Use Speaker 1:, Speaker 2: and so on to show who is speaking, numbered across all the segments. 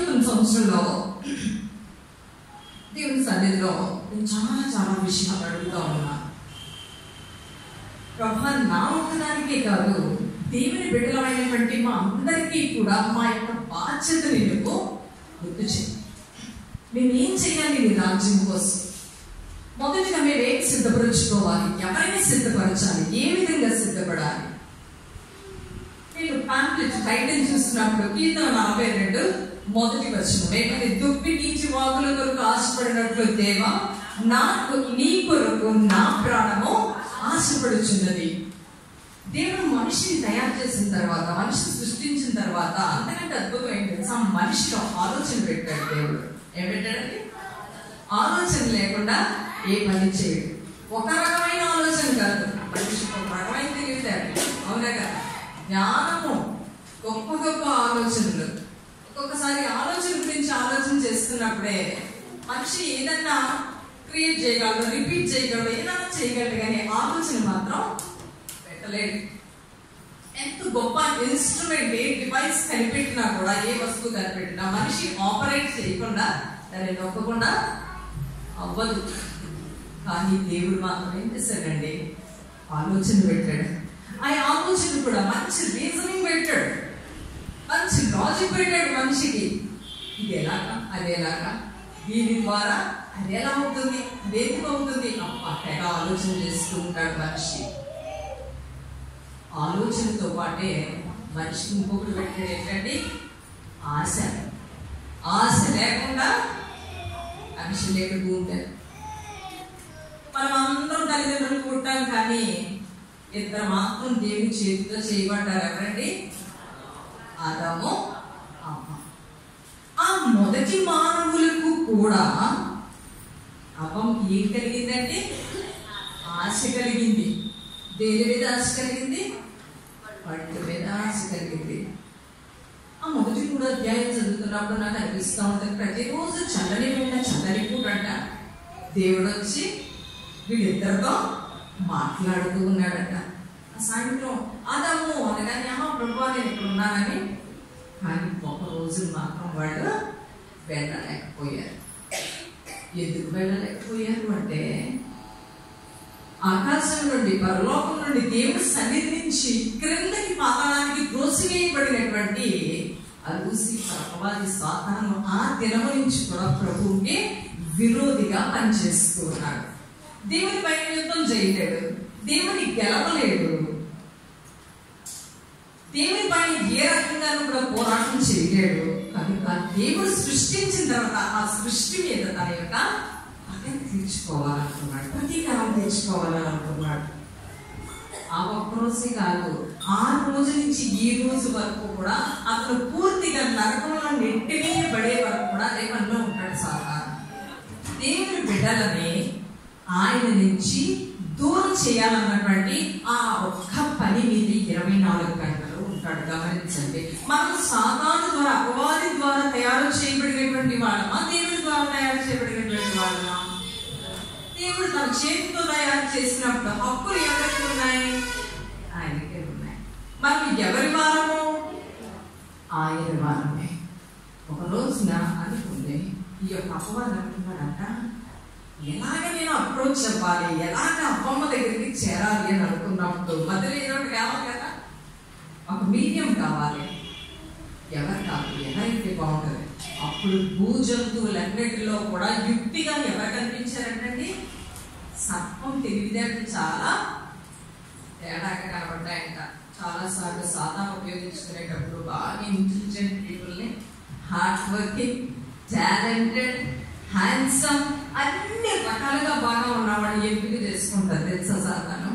Speaker 1: నూతన సంవత్సరంలో దేవుని సన్నిధిలో నేను చాలా విషయాలు అడుగుతా ఉన్నా. ప్రభా, నా ఒక్కదానికే కాదు, దేవుని బిడ్డలమైనటువంటి మా అందరికీ కూడా మా యొక్క బాధ్యతని నువ్వు గుర్తు చేయి. మేమేం చేయాలి నీ రాజ్యం కోసం? మొదటిగా మేమేం సిద్ధపరచుకోవాలి? ఎవరైనా సిద్ధపరచాలి? ఏ విధంగా సిద్ధపడాలి? నేను పాంప్లెట్ టైటిల్ చూస్తున్నప్పుడు కీర్తన 42 మొదటి వచనం ఏమని? దుప్పి నీచి వాగుల కొరకు ఆశపడినట్లు దేవా, నాకు నీ కొరకు నా ప్రాణము ఆశపడుచున్నది. దేవుడు మనిషిని తయారు చేసిన తర్వాత, మనిషిని సృష్టించిన తర్వాత అంతకంటే అద్భుతం ఏంటి? మనిషిలో ఆలోచన పెట్టాడు దేవుడు. ఏం పెట్టాడండి? ఆలోచన లేకుండా ఏ పని చేయడు. ఒక రకమైన ఆలోచన కాదు, మనిషికి ఒక రకమైన తెలివితేటలు, అవునా కదా? జ్ఞానము, గొప్ప గొప్ప ఆలోచనలు. ఒక్కొక్కసారి ఆలోచన గురించి ఆలోచన చేస్తున్నప్పుడే మనిషి ఏదన్నా క్రియేట్ చేయగలడు, రిపీట్ చేయగలడు, ఏదైనా చేయగలడు, కానీ ఆలోచన మాత్రం పెట్టలేడు. ఎంత గొప్ప ఇన్స్ట్రుమెంట్, ఏ డివైస్ కనిపెట్టినా కూడా, ఏ వస్తువు కనిపెట్టినా మనిషి ఆపరేట్ చేయకుండా, దాన్ని నొక్కకుండా అవ్వదు. కానీ దేవుడు మాత్రం ఏం చేశాడండి? ఆలోచన పెట్టాడు. ఆ ఆలోచన కూడా మంచి రీజనింగ్ పెట్టాడు, మంచి లాజిక్ పెట్టాడు మనిషికి. ఇది ఎలాగా, అది ఎలాగా, దీని ద్వారా అది ఎలా అవుతుంది, అది ఎందుకు అవుతుంది, అప్పగా ఆలోచన చేస్తూ ఉంటాడు మనిషి. ఆలోచనతో పాటే మనిషికి ఇంకొకటి పెట్టాడు ఏంటంటే ఆశ. ఆశ లేకుండా మనిషి లేకపోతూ ఉంటాడు. మనం అందరం తల్లిదండ్రులు పుట్టాం, కానీ ఇద్దరు మాత్రం దేవుని చేతితో చేయబడ్డారు. ఎవరండి? ఆదాము, అమ్మ. ఆ మొదటి మానవులకు కూడా అవ్వకి ఏం కలిగిందంటే ఆశ కలిగింది. దేని మీద ఆశ కలిగింది? పండు మీద ఆశ కలిగింది. ఆ మొదటి 3 అధ్యాయం చదువుతున్నప్పుడు నాకు అనిపిస్తూ ఉంటుంది, ప్రతిరోజు చల్లని వేళ, చల్లని పూట అంట దేవుడు వచ్చి వీళ్ళిద్దరితో మాట్లాడుతూ ఉన్నాడట. ఆ సాయంత్రం ఆదాము అనగానే, ప్రభు నేను ఇక్కడ ఉన్నానని. కానీ ఒక రోజు మాత్రం వాళ్ళు వెళ్ళలేకపోయారు. ఎందుకు వెళ్ళలేకపోయారు అంటే, ఆకాశం నుండి, పరలోకం నుండి, దేవుడి సన్నిధి నుంచి క్రిందకి పాతాళానికి త్రోసివేయబడినటువంటి అలూసి సర్పవాది సాతాను ఆ దినము నుంచి కూడా ప్రభువుకి విరోధిగా పనిచేస్తూ ఉన్నాడు. దేవుని పైన యుద్ధం చేయలేడు, దేవుని గెలవలేడు, దేవుని పైన ఏ రకంగానూ కూడా పోరాటం చేయలేడు. కనుక దేవుడు సృష్టించిన తర్వాత ఆ సృష్టి మీద తన యొక్క పగని తీర్చుకోవాలనుకున్నాడు, ప్రతీకారం తీర్చుకోవాలనుకున్నాడు. ఆ ఒక్కరోజే కాదు, ఆ రోజు నుంచి ఈ రోజు వరకు కూడా అతను పూర్తిగా నరకంలో నెట్టివేయబడే వరకు కూడా అదే పనిలో ఉంటాడు సాతాను. దేవుని బిడ్డలని ఆయన నుంచి దూరం చేయాలన్నటువంటి ఆ ఒక్క పని మీద 24 గంటలు ఉంటాడు. గమనించండి, మనం సాతాను ద్వారా, అపవాది ద్వారా తయారు చేయబడినటువంటి వాళ్ళమా, దేవుడి ద్వారా తయారు చేయబడినటువంటి వాళ్ళమా? దేవుడు తన చేతితో తయారు చేసినప్పుడు హక్కులు ఎవరికి ఉన్నాయి? ఆయనకే ఉన్నాయి. మనం ఎవరి వారము? ఆయన వారమే. ఒక రోజున అనుకుంది, ఈ యొక్క అపవాదం అనుకున్నాడంట, ఎలాగ నేను అప్రోచ్ అవ్వాలి, ఎలాగ అమ్మమ్మ దగ్గరికి చేరాలి అని అనుకున్నప్పుడు మధ్యలో ఏదో ఒకటి కావాలి కదా, ఒక మీడియం కావాలి. ఎవరు కావాలి? ఎవరైతే బాగుంటుంది? అప్పుడు భూజంతువులన్నిటిలో కూడా యుక్తిగా ఎవరు కనిపించారంటే సర్పం తెలివితేటలు చాలా తేడాగా కనబడ్డాయంట. చాలాసార్లు సాతాను ఉపయోగించుకునేటప్పుడు బాగా ఇంటెలిజెంట్ పీపుల్ని, హార్డ్ వర్కింగ్, టాలెంటెడ్, హ్యాండ్సమ్, అన్ని రకాలుగా బాగా ఉన్నవాడు ఎంపిక చేసుకుంటారు. తెలుసా సాతాను?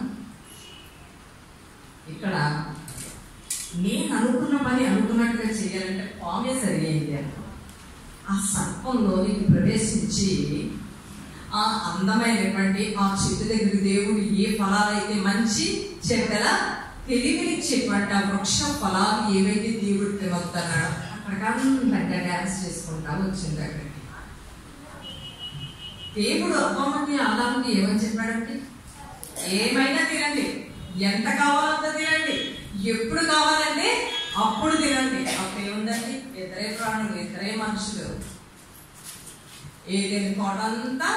Speaker 1: ఇక్కడ నేను అనుకున్న పని అనుకున్నట్టుగా చేయాలంటే పామే సరి అయింది అనుకో. ఆ సర్పంలోనికి ప్రవేశించి ఆ అందమైనటువంటి ఆ చెట్టు దగ్గర దేవుడు ఏ ఫలాలైతే మంచి చెడ్డల తెలివినిచ్చేటువంటి ఆ వృక్ష ఫలాలు ఏవైతే దేవుడు తినొద్దన్నాడో అక్కడికంతా డ్యాన్స్ చేసుకుంటా వచ్చింది. అక్కడికి దేవుడు అమ్మమ్మకి ఆదాముకి ఏమని చెప్పాడంటే, ఏమైనా తినండి, ఎంత కావాలంత తినండి, ఎప్పుడు కావాలంటే అప్పుడు తినండి. అప్పుడు ఏముందండి? ఇద్దరే ప్రాణులు, ఇద్దరే మనుషులు. ఏదైనా తోట అంతా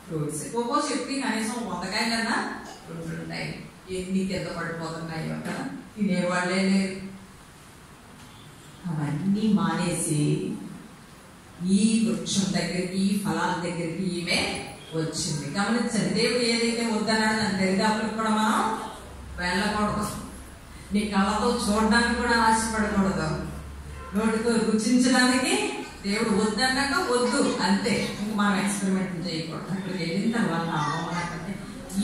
Speaker 1: ఫ్రూట్స్. ఒక్కో చెట్టు కనీసం 100 కాయలన్నా ఫ్రూట్లు ఉంటాయి. ఎన్ని కింద పడిపోతున్నాయో కదా, తినేవాళ్ళే లేరు. అవన్నీ మానేసి ఈ వృక్షం దగ్గరికి, ఈ ఫలాల దగ్గరికి ఈమె వచ్చింది. గమనించండి, దేవుడు ఏదైతే వద్దన్నాడో దాని దరిదాపులకు కూడా మనం వెళ్ళకూడదు. నీ కళ్ళతో చూడడానికి కూడా ఆశపడకూడదు. నోటితో రుచించడానికి దేవుడు వద్దన్నాక వద్దు అంతే. ఇంక మనం ఎక్స్పెరిమెంట్ చేయకూడదు. అక్కడికి వెళ్ళిన తర్వాత మనకంటే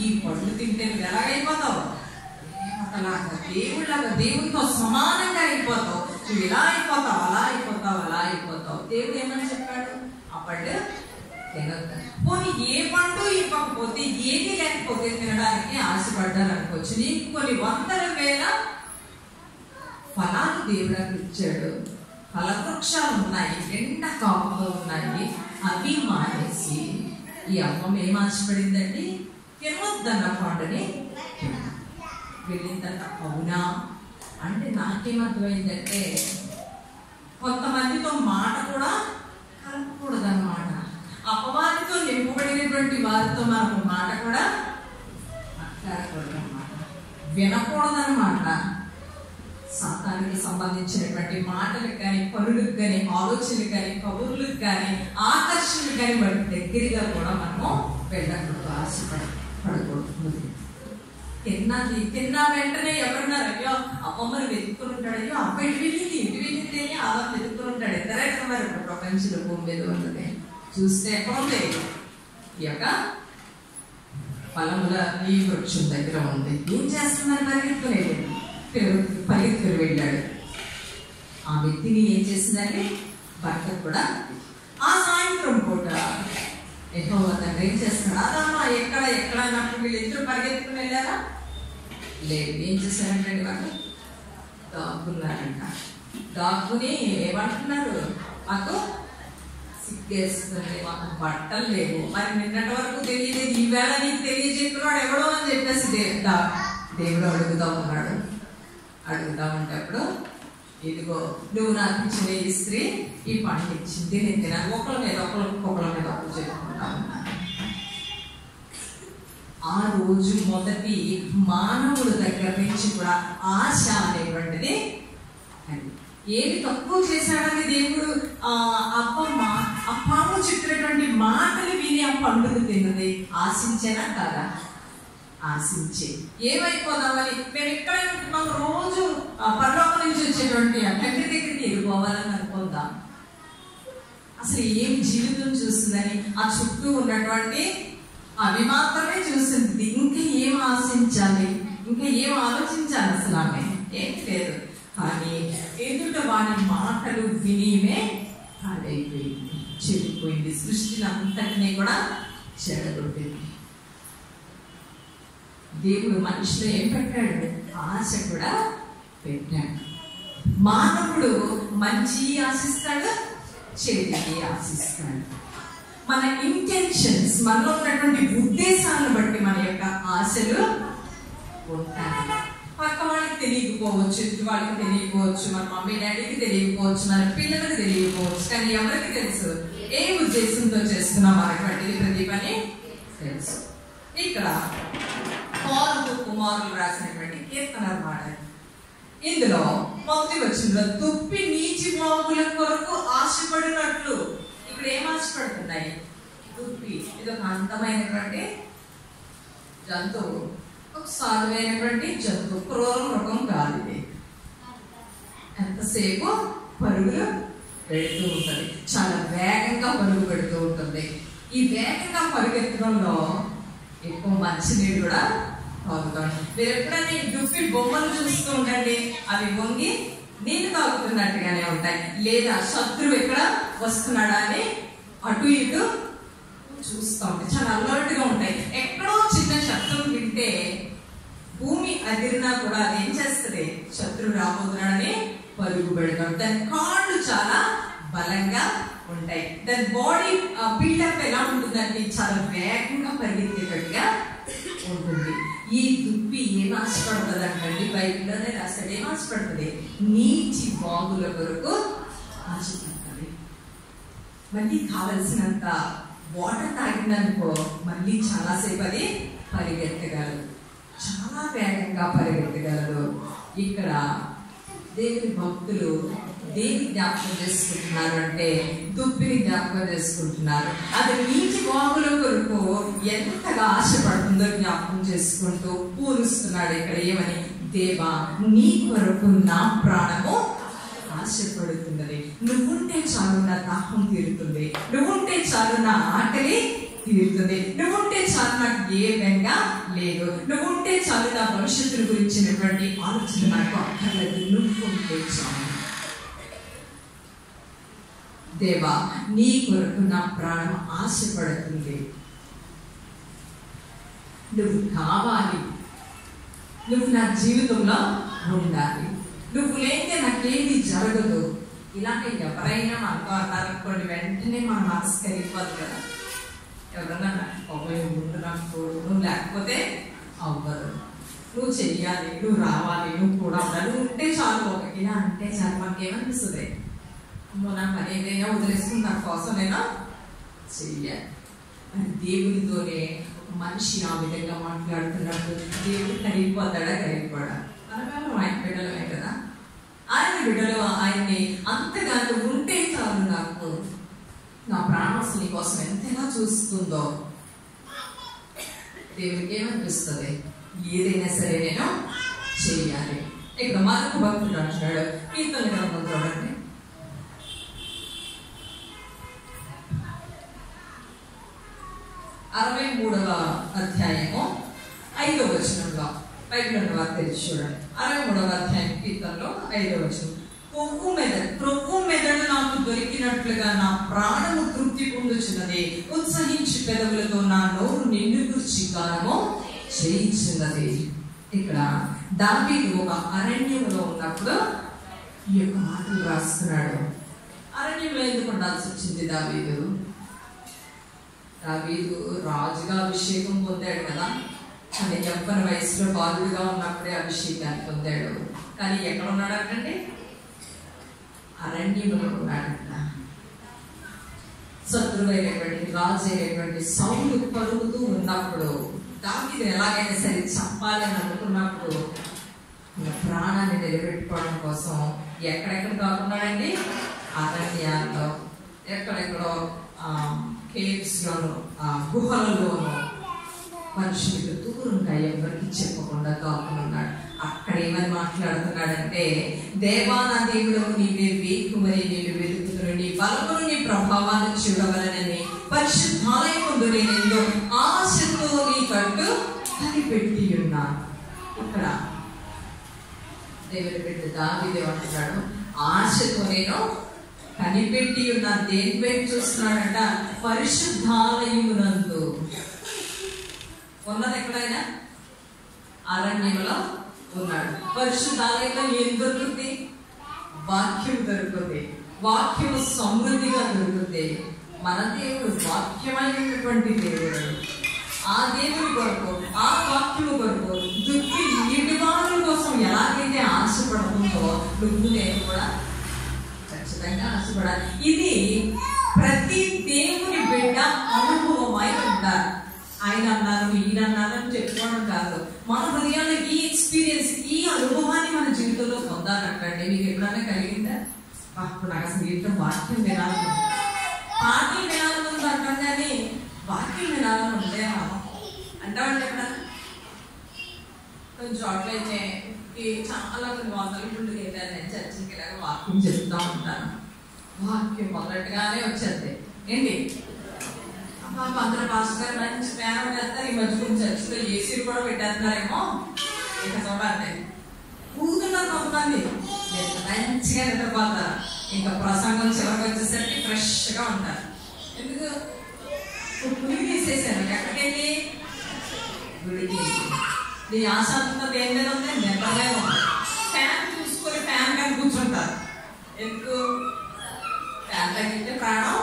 Speaker 1: ఈ పళ్ళు తింటే ఎలాగైపోతావు? దేవుళ్ళగా దేవుడితో సమానంగా అయిపోతావు. నువ్వు ఇలా అయిపోతావు, అలా అయిపోతావు, అలా అయిపోతావు. దేవుడు ఏమని చెప్పాడు? ఆ పళ్ళు తినద్దు. పోనీ ఏ పండు ఇవ్వకపోతే, ఏది లేకపోతే తినడానికి ఆశపడ్డాను అనుకోవచ్చు. నీకు కొన్ని 100,000 ఫలాలు దేవుడు ఇచ్చాడు. ఫలవృక్షాలు ఉన్నాయి, ఎండ కాపుగా ఉన్నాయి. అవి మానేసి ఈ అమ్మం ఏం ఆశపడిందండి? తినొద్దన్న పండుని వెళ్ళిందంట. అవునా అంటే నాకేమర్థమైందంటే, కొంతమందితో మాట కూడా కలపకూడదన్నమాట. అపవాదితో నింపబడినటువంటి వారితో మనకు మాట కూడా మాట్లాడకూడదన్నమాట, వినకూడదన్నమాట. సాతానికి సంబంధించినటువంటి మాటలకు కానీ, పనులకు కానీ, ఆలోచనలకు కానీ, కబుర్లకు కానీ, ఆకర్షణకు కానీ వాటి దగ్గరగా కూడా మనము వెళ్ళకూడదు, ఆశపడకూడదు. తిన్నా వెంటనే ఎవరున్నారు? అయ్యో అమ్మమ్మని వెతుక్కుని ఉంటాడు, అయ్యో అమ్మ ఇటు వెళ్ళింది, ఇటు వెళ్ళింది అని అలా వెతుక్కుని ఉంటాడు. ఎక్కడెక్కడ మరి ప్రపంచంలో భూమి మీద ఉన్నది చూస్తే ఎక్కడ ఉంది? ఈ యొక్క ఫలముల ఈ వృక్షం దగ్గర ఉంది. ఏం చేస్తున్నారు? పరిగెత్తుకుని వెళ్ళాడు. ఆ వ్యక్తిని ఏం చేసిందంటే భర్త కూడా ఆ సాయంత్రం పూట యెహోవా తండ్రి ఏం చేస్తున్నాడు? అదమ్మా ఎక్కడ అన్నప్పుడు వీళ్ళు ఇద్దరు పరిగెత్తుకుని వెళ్ళారా? లేదు. ఏం చేశారంటే వాళ్ళు దాక్కున్నారంట. దాక్కుని ఏమంటున్నారు? మాకు సిగ్గేస్తుంది, మాకు బట్టలు లేవు. మరి నిన్నటి వరకు తెలియలేదు, ఈవేళ నీకు తెలియజేస్తున్నాడు ఎవడో అని చెప్పేసి దేవుడు అడుగుతా ఉన్నాడు. అడుగుతా ఉంటే అప్పుడు, ఇదిగో నువ్వు నాకు ఇచ్చిన ఈ స్త్రీ ఈ పండు ఇచ్చింది, నేను తినాలి. ఒకళ్ళ మీద ఒకళ్ళు చెప్పుకుంటా ఉన్నాను. ఆ రోజు మొదటి మానవుల దగ్గర నుంచి కూడా ఆశ అనేటువంటిది ఏమి తక్కువ చేశాడని దేవుడు ఆ పాము చెప్పినటువంటి మాటలు విని ఆ పండుగ తిన్నది. ఆశించేనా కాదా? ఆశించే ఏమైపోదామని మేము ఎక్కడ ఉంటున్నాం? రోజు పరలోకం నుంచి వచ్చేటువంటి ఆ తండ్రి దగ్గరికి వెళ్ళిపోవాలని అనుకుందాం. అసలు ఏం జీవితం చూస్తుందని ఆ చుట్టూ ఉన్నటువంటి అవి మాత్రమే చూస్తుంది. ఇంకా ఏం ఆశించాలి, ఇంకా ఏం ఆలోచించాలి? అసలు ఆమె ఏం లేదు. కానీ ఎదుట వారి మాటలు వినిమే పాడైపోయింది, చెడిపోయింది, సృష్టిని అంతటినీ కూడా చెడగొట్టింది. దేవుడు మనిషిలో ఏం పెట్టాడు? ఆశ కూడా పెట్టాడు. మానవుడు మంచి ఆశిస్తాడు, చెడుని ఆశిస్తాడు. మన ఇంటెన్షన్స్, మనలో ఉన్నటువంటి ఉద్దేశాలను బట్టి మన యొక్క ఆశలు ఉంటాయి. పక్క వాళ్ళకి తెలియకపోవచ్చు, ఇంటి వాళ్ళకి తెలియకపోవచ్చు, మన మమ్మీ డాడీకి తెలియకపోవచ్చు, మన పిల్లలకు తెలియకపోవచ్చు. కానీ ఎవరికి తెలుసు? ఏ ఉద్దేశంతో చేస్తున్నాం అనేటువంటిది ప్రతి పని తెలుసు. ఇక్కడ కుమారులు రాసినటువంటి కీర్తన అన్నమాట. ఇందులో మొదటి వచనంలో దుప్పి నీచి మోగుల కొరకు ఆశపడినట్లు. ఇప్పుడు ఏం ఆశపడుతున్నాయి? దుప్పి ఇది ఒక అందమైనటువంటి జంతువు, ఒక సాధువైనటువంటి జంతువు, క్రూర మృగం కాదు ఇది. ఎంతసేపు పరుగులు పెడుతూ ఉంటుంది, చాలా వేగంగా పరుగు పెడుతూ ఉంటుంది. ఈ వేగంగా పరుగెత్తడంలో ఎక్కువ మంచినీళ్ళు కూడా తాగుతాం. మీరు ఎప్పుడైనా ఈ దుప్పి బొమ్మలు చూస్తూ ఉండండి, అవి వంగి నీళ్లు తాగుతున్నట్టుగానే ఉంటాయి. లేదా శత్రువు ఎక్కడ వస్తున్నాడా అని అటు ఇటు చూస్తూ ఉంటాయి, చాలా అలర్ట్ గా ఉంటాయి. ఎక్కడో చిన్న శబ్దం వింటే భూమి అదిరినా కూడా అది ఏం చేస్తుంది? శత్రువు రాబోతున్నాడని పరుగు పెడతాం. దాని కాళ్ళు చాలా బలంగా ఉంటాయి. దాని బాడీ బిల్డప్ ఎలా ఉంటుందంటే చాలా వేగంగా పరిగెత్తేటట్టుగా ఉంటుంది. ఈ దుప్పి ఏం ఆశపడుతుంది అంటండి, బైబిల్లోనే రాస్తాడు. ఏం ఆశపడుతుంది? నీటి వాగుల కొరకు ఆశపడుతుంది. మళ్ళీ కావలసినంత వాటర్ తాగిందనుకో మళ్ళీ చాలాసేపు అది పరిగెత్తగలదు, చాలా వేగంగా పరిగెత్తగలదు. ఇక్కడ దేవుని భక్తులు దేని జ్ఞాపకం చేసుకుంటున్నారు అంటే దుప్పిని జ్ఞాపకం చేసుకుంటున్నారు. అది నీటి వాగుల కొరకు ఎంతగా ఆశపడుతుందో జ్ఞాపకం చేసుకుంటూ పూరుస్తున్నాడు. ఇక్కడ ఏమని? దేవా, నీ కొరకు నా ప్రాణము ఆశపడుతున్నది. నువ్వుంటే చాలు నా దాహం తీరుతుంది, నువ్వుంటే చాలు నా ఆకలి తీరుతుంది, నువ్వుంటే చాలు నాకు ఏ బెంగ లేదు, నువ్వుంటే చాలు నా భవిష్యత్తు గురించినటువంటి ఆలోచన నాకు అక్కర్లేదు, నువ్వుంటే చాలు. దేవా, నీ కొరకు నా ప్రాణం ఆశపడుతుంది. నువ్వు కావాలి, నువ్వు నా జీవితంలో ఉండాలి, నువ్వు లేతే నాకేది జరగదు. ఇలాంటి ఎవరైనా మనతో అన్నారనుకోండి, వెంటనే మన మనసు కలిగిపోదు కదా. ఎవరన్నా ముందు నాకు తోడు, నువ్వు లేకపోతే అవ్వదు, నువ్వు చెయ్యాలి, నువ్వు రావాలి, నువ్వు కూడా ఉండాలి, నువ్వు ఉంటే చాలు. ఇలా అంటే చాలు మనకేమనిపిస్తుంది? నా పని ఏదైనా వదిలేసుకుని నా కోసం నేను చెయ్యాలి అని. దేవునితోనే మనిషి ఆ విధంగా మాట్లాడుతున్నప్పుడు దేవుడు కరిగిపోతాడా? కరిగిపోడా? మనమేమో ఆయన బిడ్డలమే కదా. ఆయన బిడ్డలు ఆయన్ని అంతగానో ఉంటే చాలు, నాకు నా ప్రాణం నీ కోసం ఎంతైనా చూస్తుందో. దేవుడికి ఏమనిపిస్తుంది? ఏదైనా సరే నేను చెయ్యాలి. ఇక్కడ మరొక భక్తుడు అంటున్నాడు, కీర్తన గ్రంథం చూడండి, 63వ అధ్యాయము 5వ వచనంలో బైబిల్ వారు తెరిచి చూడండి. 63వ అధ్యాయం కీర్తనలో 5వ వచనం. క్రొవ్వు మెదడు నాకు దొరికినట్లుగా నా ప్రాణము తృప్తి పొందుచున్నది, ఉత్సహించి పెదవులతో నా నోరు నిన్ను గురించి గానము చేయించున్నది. ఇక్కడ దావీదు ఒక అరణ్యంలో ఉన్నప్పుడు ఈ యొక్క మాటలు రాస్తున్నాడు. అరణ్యంలో ఎందుకు ఉండాల్సి వచ్చింది? దావీదు రాజుగా అభిషేకం పొందాడు కదా. కానీ యవ్వన వయసులో బాలుడుగా ఉన్నప్పుడే అభిషేకాన్ని పొందాడు. కానీ ఎక్కడ ఉన్నాడంటే అరణ్యంలో ఉన్నాడంట. శత్రువైనటువంటి రాజు అయినటువంటి సౌలు పరుగుతూ ఉన్నప్పుడు దావీదు ఎలాగైనా సరే చంపాలని అనుకున్నప్పుడు ప్రాణాన్ని నిలబెట్టుకోవడం కోసం ఎక్కడెక్కడ దాక్కున్నాడండి? అరణ్యాల్లో, ఎక్కడెక్కడో కేవ్స్ లోను, గుహలలోను, మనుషులకు దూరంగా ఎవరికి చెప్పకుండా దాక్కున్నాడు. అక్కడ ఏమని మాట్లాడుతున్నాడంటే, దేవా నా దేవుడు, నీవే వేకుమని నేను వెతుకుతున్నా, నీ బలమును నీ ప్రభావాన్ని చూడవలనని పరిశుద్ధాలయముందు నేను ఆశతో నీ కట్టు కనిపెట్టి ఉన్నాను. ఇక్కడ దేవుడి బిడ్డ దావీదు అంటున్నాడు, ఆశతో నేను కనిపెట్టి ఉన్నాను. దేని వైపు చూస్తున్నాడంట? పరిశుద్ధాలయమునందు. ఉన్నది ఎక్కడైనా? అరణ్యంలో ఉన్నాడు. పరిశుద్ధాలయంలో ఏం దొరుకుతుంది? వాక్యం దొరుకుతుంది. వాక్యము సమృద్ధిగా దొరుకుతుంది. మన దేవుడు వాక్యమైనటువంటి దేవుడు. ఆ దేవుడి కొరకు, ఆ వాక్యము కొరకు దుఃఖి నీటివారుల కోసం ఎలాగైతే ఆశపడుతుందో నువ్వు నేను కూడా ఖచ్చితంగా ఆశపడాలి. ఇది ప్రతి దేవుని బిడ్డ అనుభవమై ఉంటారు. ఆయన అన్నారు, ఈయన అన్నారు అని చెప్పుకోవడం కాదు. మన హృదయాల్లో ఈ ఎక్స్పీరియన్స్, ఈ అనుభవాన్ని మన జీవితంలో పొందాలంటే మీకు ఎప్పుడైనా కలిగిందా? అప్పుడు నాకు అసలు ఇంట్లో వాక్యం వినాలను, పాటలు వినాలని ఉంది అంటాం, కానీ వాక్యం వినాలని ఉందే అంటామండి. ఎప్పుడన్నా కొంచెం చోట్లయితే చాలా కొన్ని వందల గుండెలు అయితే నేను చర్చకి ఇలాగ వాక్యం చెప్తా ఉంటాను. వాక్యం మొదలట్టుగానే వచ్చేది ఏంటి, అందరూ పాస్టర్ గారు మంచి ప్రయాణం చేస్తారు. ఈ మధ్య కొంచెం చర్చిలో ఏసీలు కూడా పెట్టేస్తున్నారేమో, ఇక చూడండి ఊగుతున్నారు కొంతమంది, మంచిగా నిద్రపోతారు. ఇంకా ప్రసంగం చివరికి వచ్చేసరికి ఫ్రెష్ గా ఉంటారు. ఎందుకు? గుడి తీసేసాను. ఎక్కడికి? గుడికి. నీ ఆశాంత ఏం మీద ఉంది? నిద్రలే ఉంది. ఫ్యాన్ చూసుకొని ఫ్యాన్ కానీ కూర్చుంటారు. ఎందుకు? ఫ్యాన్ తగ్గితే ప్రాణం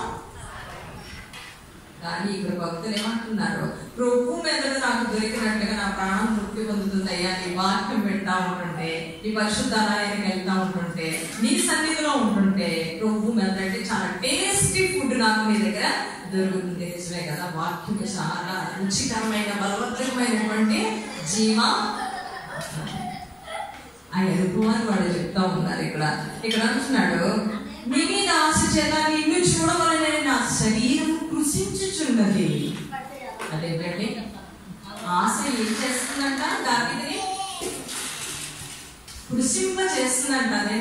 Speaker 1: కానీ ఇక్కడ భక్తులు ఏమంటున్నారు, ప్రభు మెదడు నాకు దొరికినట్లుగా నా ప్రాణం తృప్తి పొందుతుందయ్యా, నీ వాక్యం వింటా ఉంటుంటే, నీ పరిశుద్ధాలయానికి వెళ్తా ఉంటుంటే, నీ సన్నిధిలో ఉంటుంటే ప్రభు మెదడు చాలా టేస్టీ ఫుడ్ నాకు నీ దగ్గర దొరుకుతుంది. నిజమే కదా, వాక్యం చాలా రుచికరమైన బలవంతమైనటువంటి జీవ ఆ అనుభవాన్ని వాడు చెప్తా ఉన్నారు. ఇక్కడ అంటున్నాడు, నీ మీద ఆశ చేత నిన్ను చూడవలనే నా శరీరం కృషించుచున్నది. అదేంటండి, ఆశ ఏం చేస్తుందంట, దానిని కృషింప చేస్తుందంట. అదే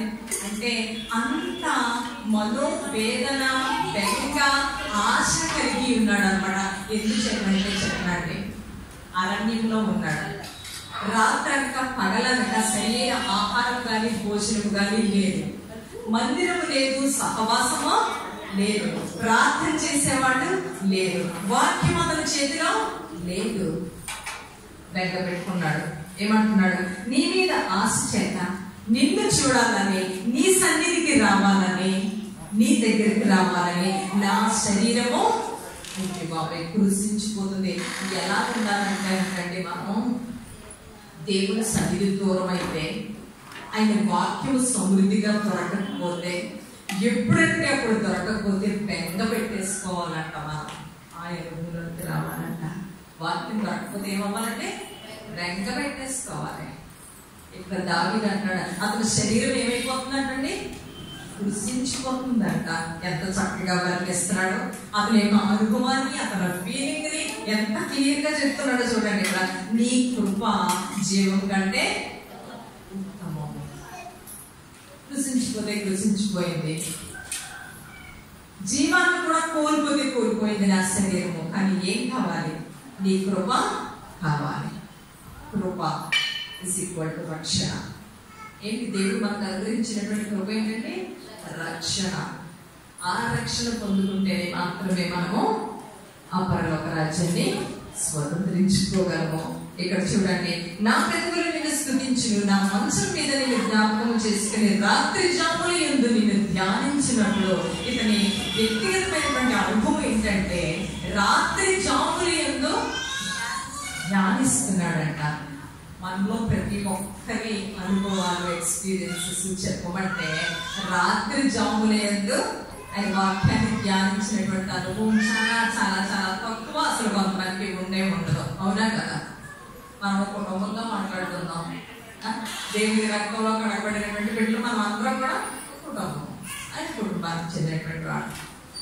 Speaker 1: అంటే అంత మనోవేదన, బెంగ, ఆశ కలిగి ఉన్నాడు అనమాట. ఎందుకు చెప్పండి, అరణ్యంలో ఉన్నాడు. రాత్రనక పగలనక సరైన ఆహారం కానీ భోజనం కానీ లేదు, మందిరము లేదు, సహవాసము లేదు, ప్రార్థన చేసేవాడు లేదు, వాక్యం అతని చేతిలో లేదు. బెంగ పెట్టుకున్నాడు. ఏమంటున్నాడు, నీ మీద ఆశ చేత నిన్ను చూడాలని, నీ సన్నిధికి రావాలని, నీ దగ్గరికి రావాలని నా శరీరము బాబాయ్ కృషించిపోతుంది. ఎలా ఉండాలంటే మనం దేవుని సన్నిధి దూరం అయితే, ఆయన వాక్యం సమృద్ధిగా దొరకకపోతే, ఎప్పుడంటే అప్పుడు దొరకకపోతే బెంగ పెట్టేసుకోవాలంట. మనం ఆయన భూమిలోకి రావాలంట. వాక్యం దొరకకపోతే ఏమవ్వాలంటే బెంగ పెట్టేసుకోవాలి. ఇక్కడ దావీదు అంటాడు, అతని శరీరం ఏమైపోతుందంటండి, కృషించిపోతుందంట. ఎంత చక్కగా వర్ణిస్తున్నాడు. అతని యొక్క అనుభవాన్ని, అతని ఫీలింగ్ ని ఎంత క్లియర్ గా చెప్తున్నాడో చూడండి. ఇక్కడ నీ కృప జీవం కంటే ఉత్తమం. కృషించిపోతే కృషించిపోయింది, జీవాన్ని కూడా కోల్పోతే కోల్పోయింది నా శరీరము. కానీ ఏం కావాలి, నీ కృప కావాలి. కృప ఇస్ ఈక్వల్ టు రక్షణ. ఏంటి, దేవుడు మనకు అనుగ్రహించినటువంటి కృప ఏంటంటే రక్షణ. ఆ రక్షణ పొందుకుంటే మాత్రమే మనము ఆ పరలోక రాజ్యాన్ని స్వతంత్రించుకోగలము. ఇక్కడ చూడండి, నా పెదవులు నిన్ను స్తుతించును, నా మంచం మీద నిన్ను జ్ఞాపకం చేసుకుని రాత్రి జాముల యందు నిన్ను ధ్యానించినప్పుడు. ఇతని వ్యక్తిగతమైనటువంటి అనుభవం ఏంటంటే రాత్రి జాముల యందు ధ్యానిస్తున్నాడంట. మనలో ప్రతి ఒక్కరి అనుభవాలు, ఎక్స్పీరియన్సెస్ చెప్పమంటే రాత్రి జాముల యందు ఆయన వాక్యాన్ని ధ్యానించినటువంటి అనుభవం చాలా చాలా చాలా తక్కువ. అసలు కొంతమందికి ఉండదు. అవునా కదా? మనం కుటుంబంలో మాట్లాడుతున్నాం, దేవుని రక్తంలో కడగబడినటువంటి బిడ్డలు మనం అందరం కూడా కుటుంబం. ఆయన కుటుంబానికి చెందినటువంటి వాడు.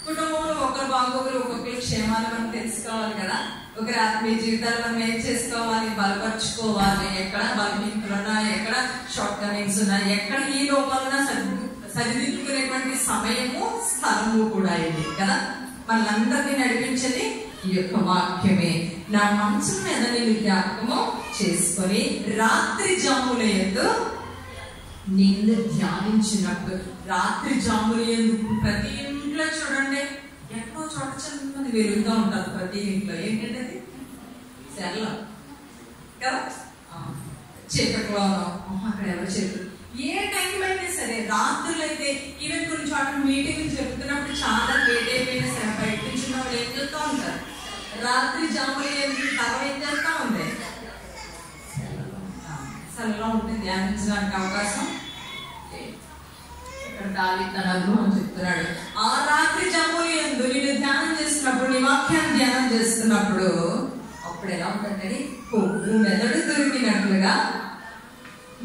Speaker 1: కుటుంబంలో ఒకరు బాగోగులు, ఒక్కొక్కరి క్షేమాలు మనం తెలుసుకోవాలి కదా. ఒకరి ఆత్మీయ జీవితాలు మనం ఏం చేసుకోవాలి, బలపరుచుకోవాలి. ఎక్కడ బలహీనతలు ఉన్నాయి, ఎక్కడ షార్ట్ కమింగ్స్ ఉన్నాయి, ఎక్కడ ఈ లోపల సరిదిద్దుకునేటువంటి సమయము, స్థలము కూడా ఇది కదా. మనందరినీ నడిపించేది ఈ యొక్క వాక్యమే. నా మనసు మీద నేను జ్ఞాపకము చేసుకొని రాత్రి జాముల యందు నిన్ను ధ్యానించినప్పుడు. రాత్రి జాముల యందు ప్రతి ఇంట్లో చూడండి, ఎక్కడో చోట చిన్నది వెలుగుతూ ఉంటారు. ప్రతి ఇంట్లో ఏంటంటే అది సెల్ల కదా, చీకట్లోనో అక్కడ ఎవరు చేతులు. ఏ టైంలో అయినా సరే, రాత్రులు అయితే ఈవెన్ కొన్ని చోట్ల మీటింగ్లు జరుగుతున్నప్పుడు చాలా లేట్ అయిపోయినా సరే బయట నుంచి వాళ్ళు ఏం చేస్తూ ఉంటారు, రాత్రి జాములు తర్వాత ఏం చేస్తూ ఉంది, సెలలో ఉంటుంది, ధ్యానించడానికి అవకాశం. ఇక్కడ దావీదు తన అనుభవం చెప్తున్నాడు. ఆ రాత్రి జాములు యందు నేను ధ్యానం చేస్తున్నప్పుడు, నీ వాక్యాన్ని ధ్యానం చేస్తున్నప్పుడు అప్పుడు ఎలా ఉంటుందని, మెదడు దొరికినట్లుగా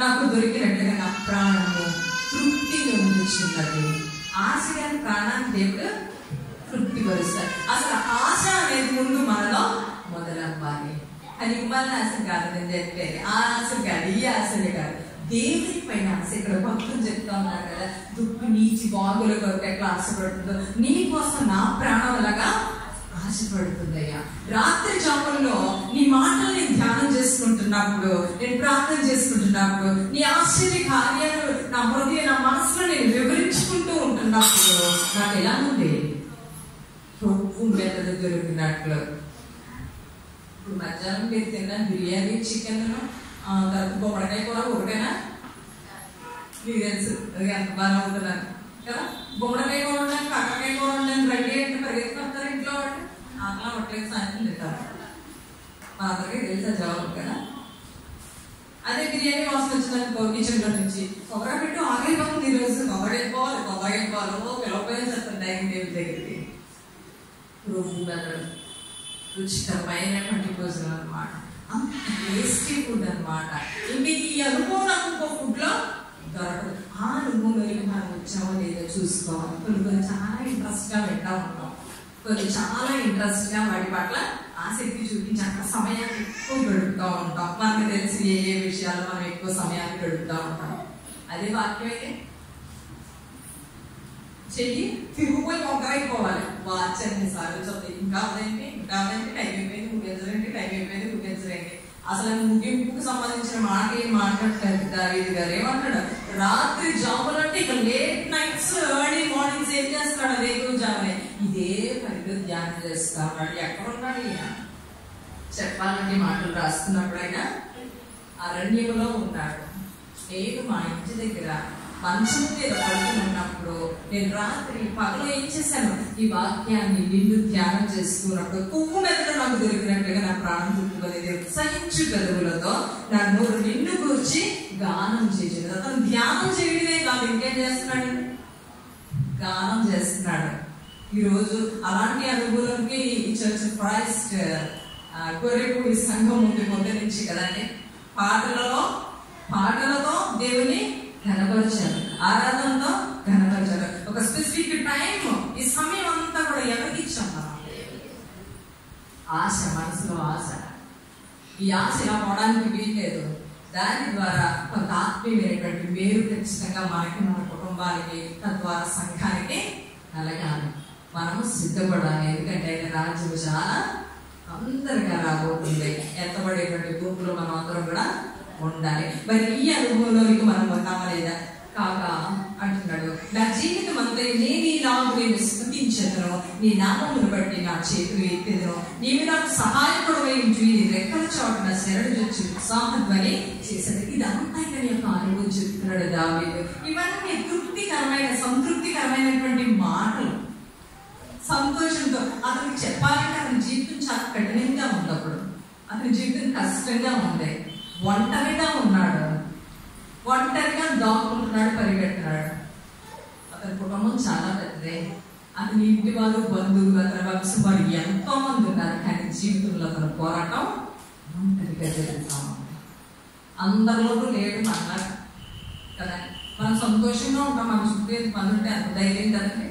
Speaker 1: నాకు దొరికినట్లుగా నా ప్రాణము తృప్తి పొందుచున్నది. ఆశ గారి ప్రాణాన్ని దేవుడు తృప్తి పరుస్తాడు. అసలు ఆశ అనేది ముందు మనలో మొదలవ్వాలి. అది ఇవ్వాలని ఆశ కాదు, నేను చెప్పేది ఆ ఆశ కాదు, ఈ ఆశలు కాదు, దేవుని పైన ఆశ. ఇక్కడ భక్తులు చెప్తా ఉన్నారు కదా, దుఃఖు నీచి బాగుల కొరకు ఎట్లా ఆశపడుతుందో నీ కోసం నా ప్రాణం లాగా ఆశపడుతుందయ్యా. రాత్రి జాముల్లో నీ మాటలు నేను ధ్యానం చేసుకుంటున్నప్పుడు, నేను ప్రార్థన చేసుకుంటున్నప్పుడు, నీ ఆశ్చర్య కార్యాలు నా హృదయ, నా మనసులో నేను వివరించుకుంటూ ఉంటున్నప్పుడు నాకు ఎలా ఉంది, ప్రభు మెదడు దొరికినట్లు. ఇప్పుడు మధ్యాహ్నం మీరు తిన్న బిర్యానీ, చికెన్, తర్వాత బొమ్మడికాయ కూర ఒకటేనా? మీకు తెలుసు అది ఎంత బాగా ఉంటున్నాను కదా. బొమ్మడికాయ కూర ఉండడానికి, కాకరకాయ కూర ఉండడానికి రెడీ అంటే పరిగెత్తుకుంటారు ఇంట్లో వాళ్ళు. అలా కొబ్బరికాయ సాయంత్రం తింటారు. మా అందరికీ తెలిసే జవాబు కదా. అదే బిర్యానీ వాసన వచ్చిందనుకో కిచెన్లో నుంచి కొబ్బరి పెట్టు ఆగిపోతుంది. ఈరోజు కొబ్బరి వెళ్ళిపోవాలి పిలవపోయిన చేస్తాను డైనింగ్ టేబుల్ దగ్గరికి. రుచికరమైనటువంటి భోజనం అనమాట, అంత టేస్టీ ఫుడ్ అనమాట. ఇంక ఈ అనుభవం నాకు ఇంకో ఫుడ్లో దొరకదు. ఆ అనుభవంలోకి మనం వచ్చామో లేదో చూసుకోవాలి. కొన్ని చాలా ఇంట్రెస్ట్గా వింటా ఉంటాం, కొన్ని చాలా ఇంట్రెస్ట్గా వాటి పట్ల ఆసక్తి చూపించి అక్కడ సమయాన్ని ఎక్కువ గడుపుతూ ఉంటాం. మనకు తెలిసి ఏ విషయాలు మనం ఎక్కువ సమయాన్ని గడుపుతూ ఉంటాం. అదే వాక్యం అయితే చెయ్యి తిరిగిపోయి మొగ్గరైపోవాలి. వాచ్ అన్నిసార్లు చెప్తాయి, ఇంకా అదేంటి టైం అయిపోయింది ముగించరండి. అసలు ముగింపుకు సంబంధించిన మాట ఏం మాట్లాడతారు దావీదు గారు. ఏమంటాడు? రాత్రి జాములు అంటే ఇక లేట్ నైట్స్ ఎర్లీ మార్నింగ్స్ ఏం చేస్తాడు? అదే జామునే ఇదే పనిలో ధ్యానం చేస్తాడు. ఎక్కడున్నాడు ఈయన? చెప్పాలంటే మాటలు రాస్తున్నప్పుడు ఆయన అరణ్యంలో ఉన్నాడు. నేను మా ఇంటి దగ్గర మంచం మీద పడుకుని ఉన్నప్పుడు నేను రాత్రి పగలు ఏం చేశాను? ఈ వాక్యాన్ని నిన్ను ధ్యానం చేసుకున్నప్పుడు పువ్వు మెదడు నాకు దొరికినట్లుగా నా ప్రాణం చుట్టుకునేది సహించు పెదవులతో నా నోరు నిన్ను గురించి గానం చేసేది. అతను ధ్యానం చేయడమే కాదు, ఇంకేం చేస్తున్నాడు? గానం చేస్తున్నాడు. ఈరోజు అలాంటి అనుభవంకి ఈ చర్చ్ క్రైస్ట్ గొర్రెపూడి సంఘం ఉంది మొదటి నుంచి కదండి. పాటలతో దేవుని ఘనపరిచారు, ఆరాధనతో ఘనపరిచారు. ఒక స్పెసిఫిక్ టైం, ఈ సమయం అంతా కూడా ఎవరికి ఇచ్చాం? ఆశ, మనసులో ఆశ. ఈ ఆశ ఇలా పోవడానికి వీల్లేదు. దాని ద్వారా కొంత ఆత్మీయమైనటువంటి మేలు ఖచ్చితంగా మనకి, మన కుటుంబానికి, తద్వారా సంఘానికి కలగాలి. మనము సిద్ధపడాలి. ఎందుకంటే రాజ్యం చాలా అందరిగా రాబోతుంది. ఎత్తబడేటువంటి గ్రూపులో మనం అందరం కూడా ఉండాలి. మరి ఈ అనుభవంలోనికి మనం ఉన్నామా లేదా? కాక అంటున్నాడు, నా జీవితం అంతా నేను నేను స్తుతించదును, నీ నామమును బట్టి నా చేతులు ఎత్తెదను, నీవు నాకు సహాయకుడవై ఉంచి నీ రెక్కల చాటున శరణు చొచ్చి ఉత్సాహధ్వని చేశాడు. ఇదంతా నీ యొక్క అనుభవం చెప్తున్నాడు దావీదు. ఇవన్నీ తృప్తికరమైన సంతృప్తికరమైనటువంటి మాటలు. సంతోషంతో అతనికి చెప్పాలంటే అతని జీవితం చాలా కఠినంగా ఉన్నప్పుడు, అతని జీవితం కష్టంగా ఉంది, ఒంటరిగా ఉన్నాడు, ఒంటరిగా దాక్కుంటున్నాడు, పరిగెడుతున్నాడు. అతని కుటుంబం చాలా పెద్దదే, అతని ఇంటి వారు, బంధువులు, అతని వంశం వారు ఎంతో మంది ఉన్నారు. కానీ జీవితంలో అతను పోరాటం ఒంటరిగా జరుగుతూ ఉంది. అందరిలోనూ లేడు అన్నారు కదా. మనం సంతోషంగా ఉంటాం, మన చుట్టూ పని ఉంటే అంత ధైర్యం కదండి,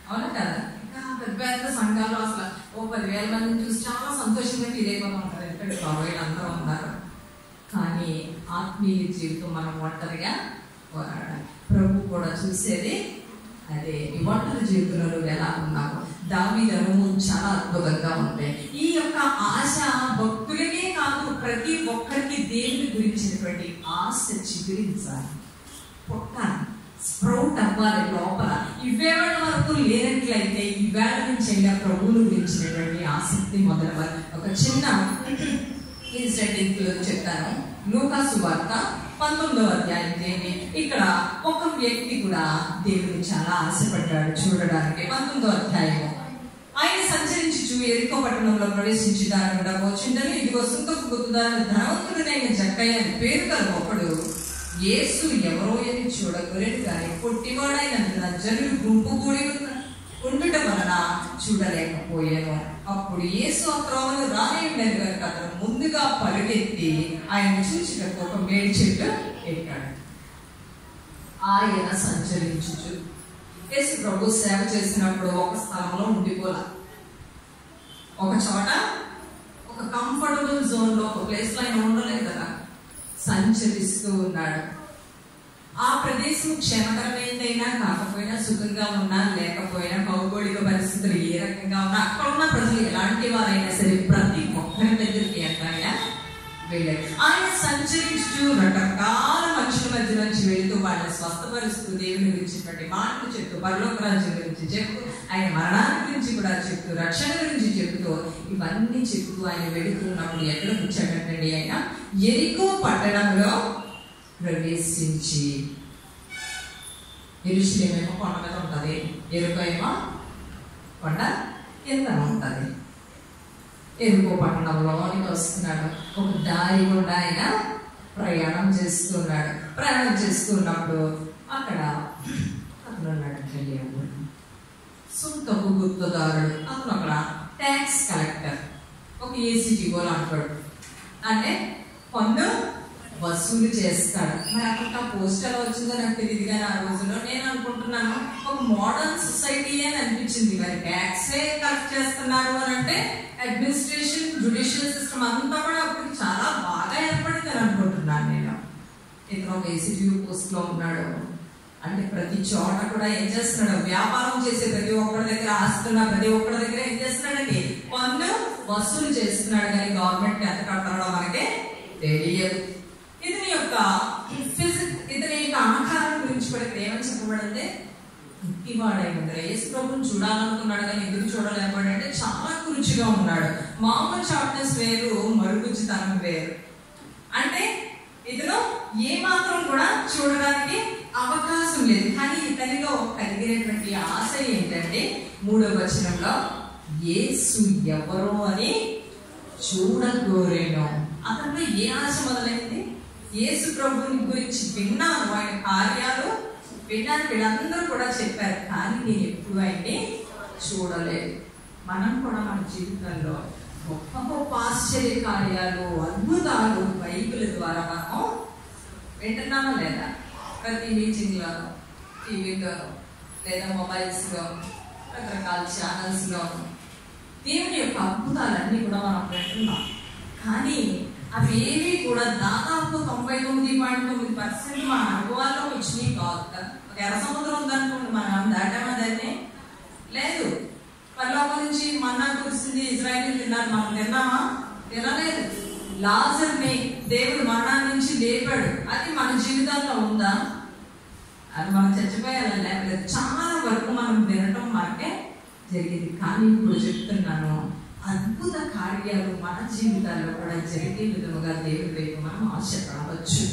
Speaker 1: అవునా కదా? ఇంకా పెద్ద పెద్ద సంఘాలు అసలు 10,000 మందిని చూసి చాలా సంతోషంగా ఫీల్ అయిపోతూ ఉంటారు. ఎందుకంటే బాబాయిలు అందరూ ఉన్నారు. కానీ ఆత్మీయ జీవితం మనం ఒంటరిగా పోరాడాలి. ప్రభు కూడా చూసేది అదే. ఈ ఒంటరి జీవితంలో నువ్వు ఎలా ఉన్నావు? దావీదు అనుభవం చాలా అద్భుతంగా ఉంది. ఈ యొక్క ఆశ భక్తులకే కాదు, ప్రతి ఒక్కరికి దేవుని గురించినటువంటి ఆశ చిగురించాలి, పుట్టాలి, స్ప్రౌట్ అవ్వాలి లోపల. ఇవేళ వరకు లేనట్లయితే ఈవేళ నుంచి అయినా ప్రభువును గురించినటువంటి ఆసక్తి మొదలవ్వాలి. ఒక చిన్న ఇన్సిడెంట్ చెప్తాను. లూకా సువార్త 19వ అధ్యాయం. ఇక్కడ ఒక వ్యక్తి కూడా దేవుని చాలా ఆశపడ్డాడు చూడడానికి. 19వ అధ్యాయం. ఆయన సంచరించి ఎరికో పట్టణంలో ప్రవేశించి దాని కూడా వచ్చిందని, ఇదిగో సుంకపు గుర్తుదారు ధనవంతుడైన జక్కయ్య అని పేరు గల ఒకడు యేసు ఎవరో అని చూడగొరేడు కానీ పొట్టివాడైనందున జనులు గుంపు కూడి ఉండుట వలన చూడలేకపోయాను. అప్పుడు యేసు ఆ త్రోవను రానేయుండేది కనుక అతను ముందుగా పరుగెత్తి ఆయన చూసినట్టు ఒక మేడి చెట్టు ఎక్కాడు. ఆయన సంచరించుచు యేసు ప్రభు సేవ చేసినప్పుడు ఒక స్థలంలో ఉండిపోలా, ఒక చోట ఒక కంఫర్టబుల్ జోన్ లో, ఒక ప్లేస్ లో ఆయన ఉండలేదు కదా, సంచరిస్తూ ఉన్నాడు. ఆ ప్రదేశం క్షేమకరమైనదైనా కాకపోయినా, సుఖంగా ఉన్నా లేకపోయినా, భౌగోళిక పరిస్థితులు ఏ రకంగా ఉన్నా, అక్కడ ఉన్న ప్రజలు ఎలాంటి వారైనా సరే ప్రతి ఒక్కరి దగ్గరికి ఆయన వెళ్ళాడు. ఆయన సంచరించు రకరకాల మనుషుల మధ్య నుంచి వెళుతూ వాళ్ళని స్వస్థపరుస్తూ దేవుని గురించినటువంటి మాటలు చెప్తూ, పరలోక రాజ్యం గురించి చెప్తూ, ఆయన మరణాన్ని గురించి కూడా చెప్తూ, రక్షణ గురించి చెబుతూ, ఇవన్నీ చెప్తూ ఆయన వెళుతున్నప్పుడు ఎక్కడ కూర్చోటండి? ఆయన యెరికో పట్టణంలో ప్రవేశించి, యెరూషలేమేమో కొండ మీద ఉంటుంది, యెరికో ఏమో కొండ కింద ఉంటుంది. ఎరుకో పట్టణంలోనికి వస్తున్నాడు. ఒక దారి గుండా ఆయన ప్రయాణం చేస్తున్నప్పుడు అక్కడ అతను ఉన్నాడు, సొంతకు గుర్తుదారుడు. అతను అక్కడ ట్యాక్స్ కలెక్టర్, ఒక ఏసీటీఓ అంటాడు, అంటే పన్ను వసూలు చేస్తాడు. మరి అక్కడ పోస్ట్ ఎలా వచ్చిందో నాకు తెలియదు, కానీ ఆ రోజుల్లో నేను అనుకుంటున్నాను ఒక మోడర్న్ సొసైటీ అని అనిపించింది. మరి ట్యాక్సే కలెక్ట్ చేస్తున్నారు అని అంటే అడ్మినిస్ట్రేషన్, జ్యుడిషియల్ సిస్టమ్ అంతా కూడా అప్పుడు చాలా బాగా ఏర్పడింది అని అనుకుంటున్నాను నేను. ఇతను ఒక ఏసీటీఓ పోస్ట్ లో ఉన్నాడు. అంటే ప్రతి చోట కూడా ఏం చేస్తున్నాడు, వ్యాపారం చేసే ప్రతి ఒక్కరి దగ్గర, ఆస్తున్న ప్రతి ఒక్కరి దగ్గర ఏం చేస్తున్నాడండి, పన్ను వసూలు చేస్తున్నాడు. కానీ గవర్నమెంట్ ఎంత కట్టాడో మనకే తెలియదు. ఇతని యొక్క ఆకారం గురించి కూడా ఏమని చెప్పబడింది, ఇంటివాడై ఉంటాడు. యేసు ప్రభుని చూడాలనుకున్నాడు కానీ ఎదురు చూడలేకపోయాడు. అంటే చాలా కురుచిగా ఉన్నాడు. మామూలు షార్ట్నెస్ వేరు, మరుగుజ్జుతనం వేరు. అంటే ఇతను ఏ మాత్రం కూడా చూడడానికి అవకాశం లేదు. కానీ ఇతనిలో కలిగినటువంటి ఆశ ఏంటంటే 3వ వచనంలో యేసు ఎవరో అని చూడగోరేను. అతనిలో ఏ ఆశ మొదలైంది, యేసు ప్రభుని గురించి విన్నాను, ఆయన కార్యాలు విన్నాను, వీళ్ళందరూ కూడా చెప్పారు, కానీ నేను ఎప్పుడు ఆయన్ని చూడలేదు. మనం కూడా మన జీవితంలో గొప్ప గొప్ప ఆశ్చర్య కార్యాలు, అద్భుతాలు బైబిల్ ద్వారా మనం వింటున్నామా లేదా? ప్రతి మీటింగ్లో, టీవీలో, లేదా మొబైల్స్లో, రకరకాల ఛానల్స్లో దేవుని యొక్క అద్భుతాలన్నీ కూడా మనం వింటున్నాం. కానీ అవి ఏవి కూడా దాదాపు 99.9% మన అనుభవాల్లో వచ్చినాయి కాదు. ఒక ఎర్ర సముద్రం ఉందనుకోండి, మనం దాటామా దాన్ని? లేదు. పరలోకం నుంచి మన్నా కురిసింది, ఇజ్రాయేల్ తిన్నారు, మనం తిన్నామా? తినలేదు. లాజర్ని దేవుడు మరణం నుంచి లేపాడు, అది మన జీవితాల్లో ఉందా? అది మనం చచ్చిపోయాలని లేకపోతే చాలా వరకు మనం వినటం మనకే జరిగింది. కానీ ఇప్పుడు చెప్తున్నాను, అద్భుత కార్యాలు మన జీవితాల్లో కూడా జరిగే విధముగా దేవుడి వైపు మనం ఆశపడవచ్చు.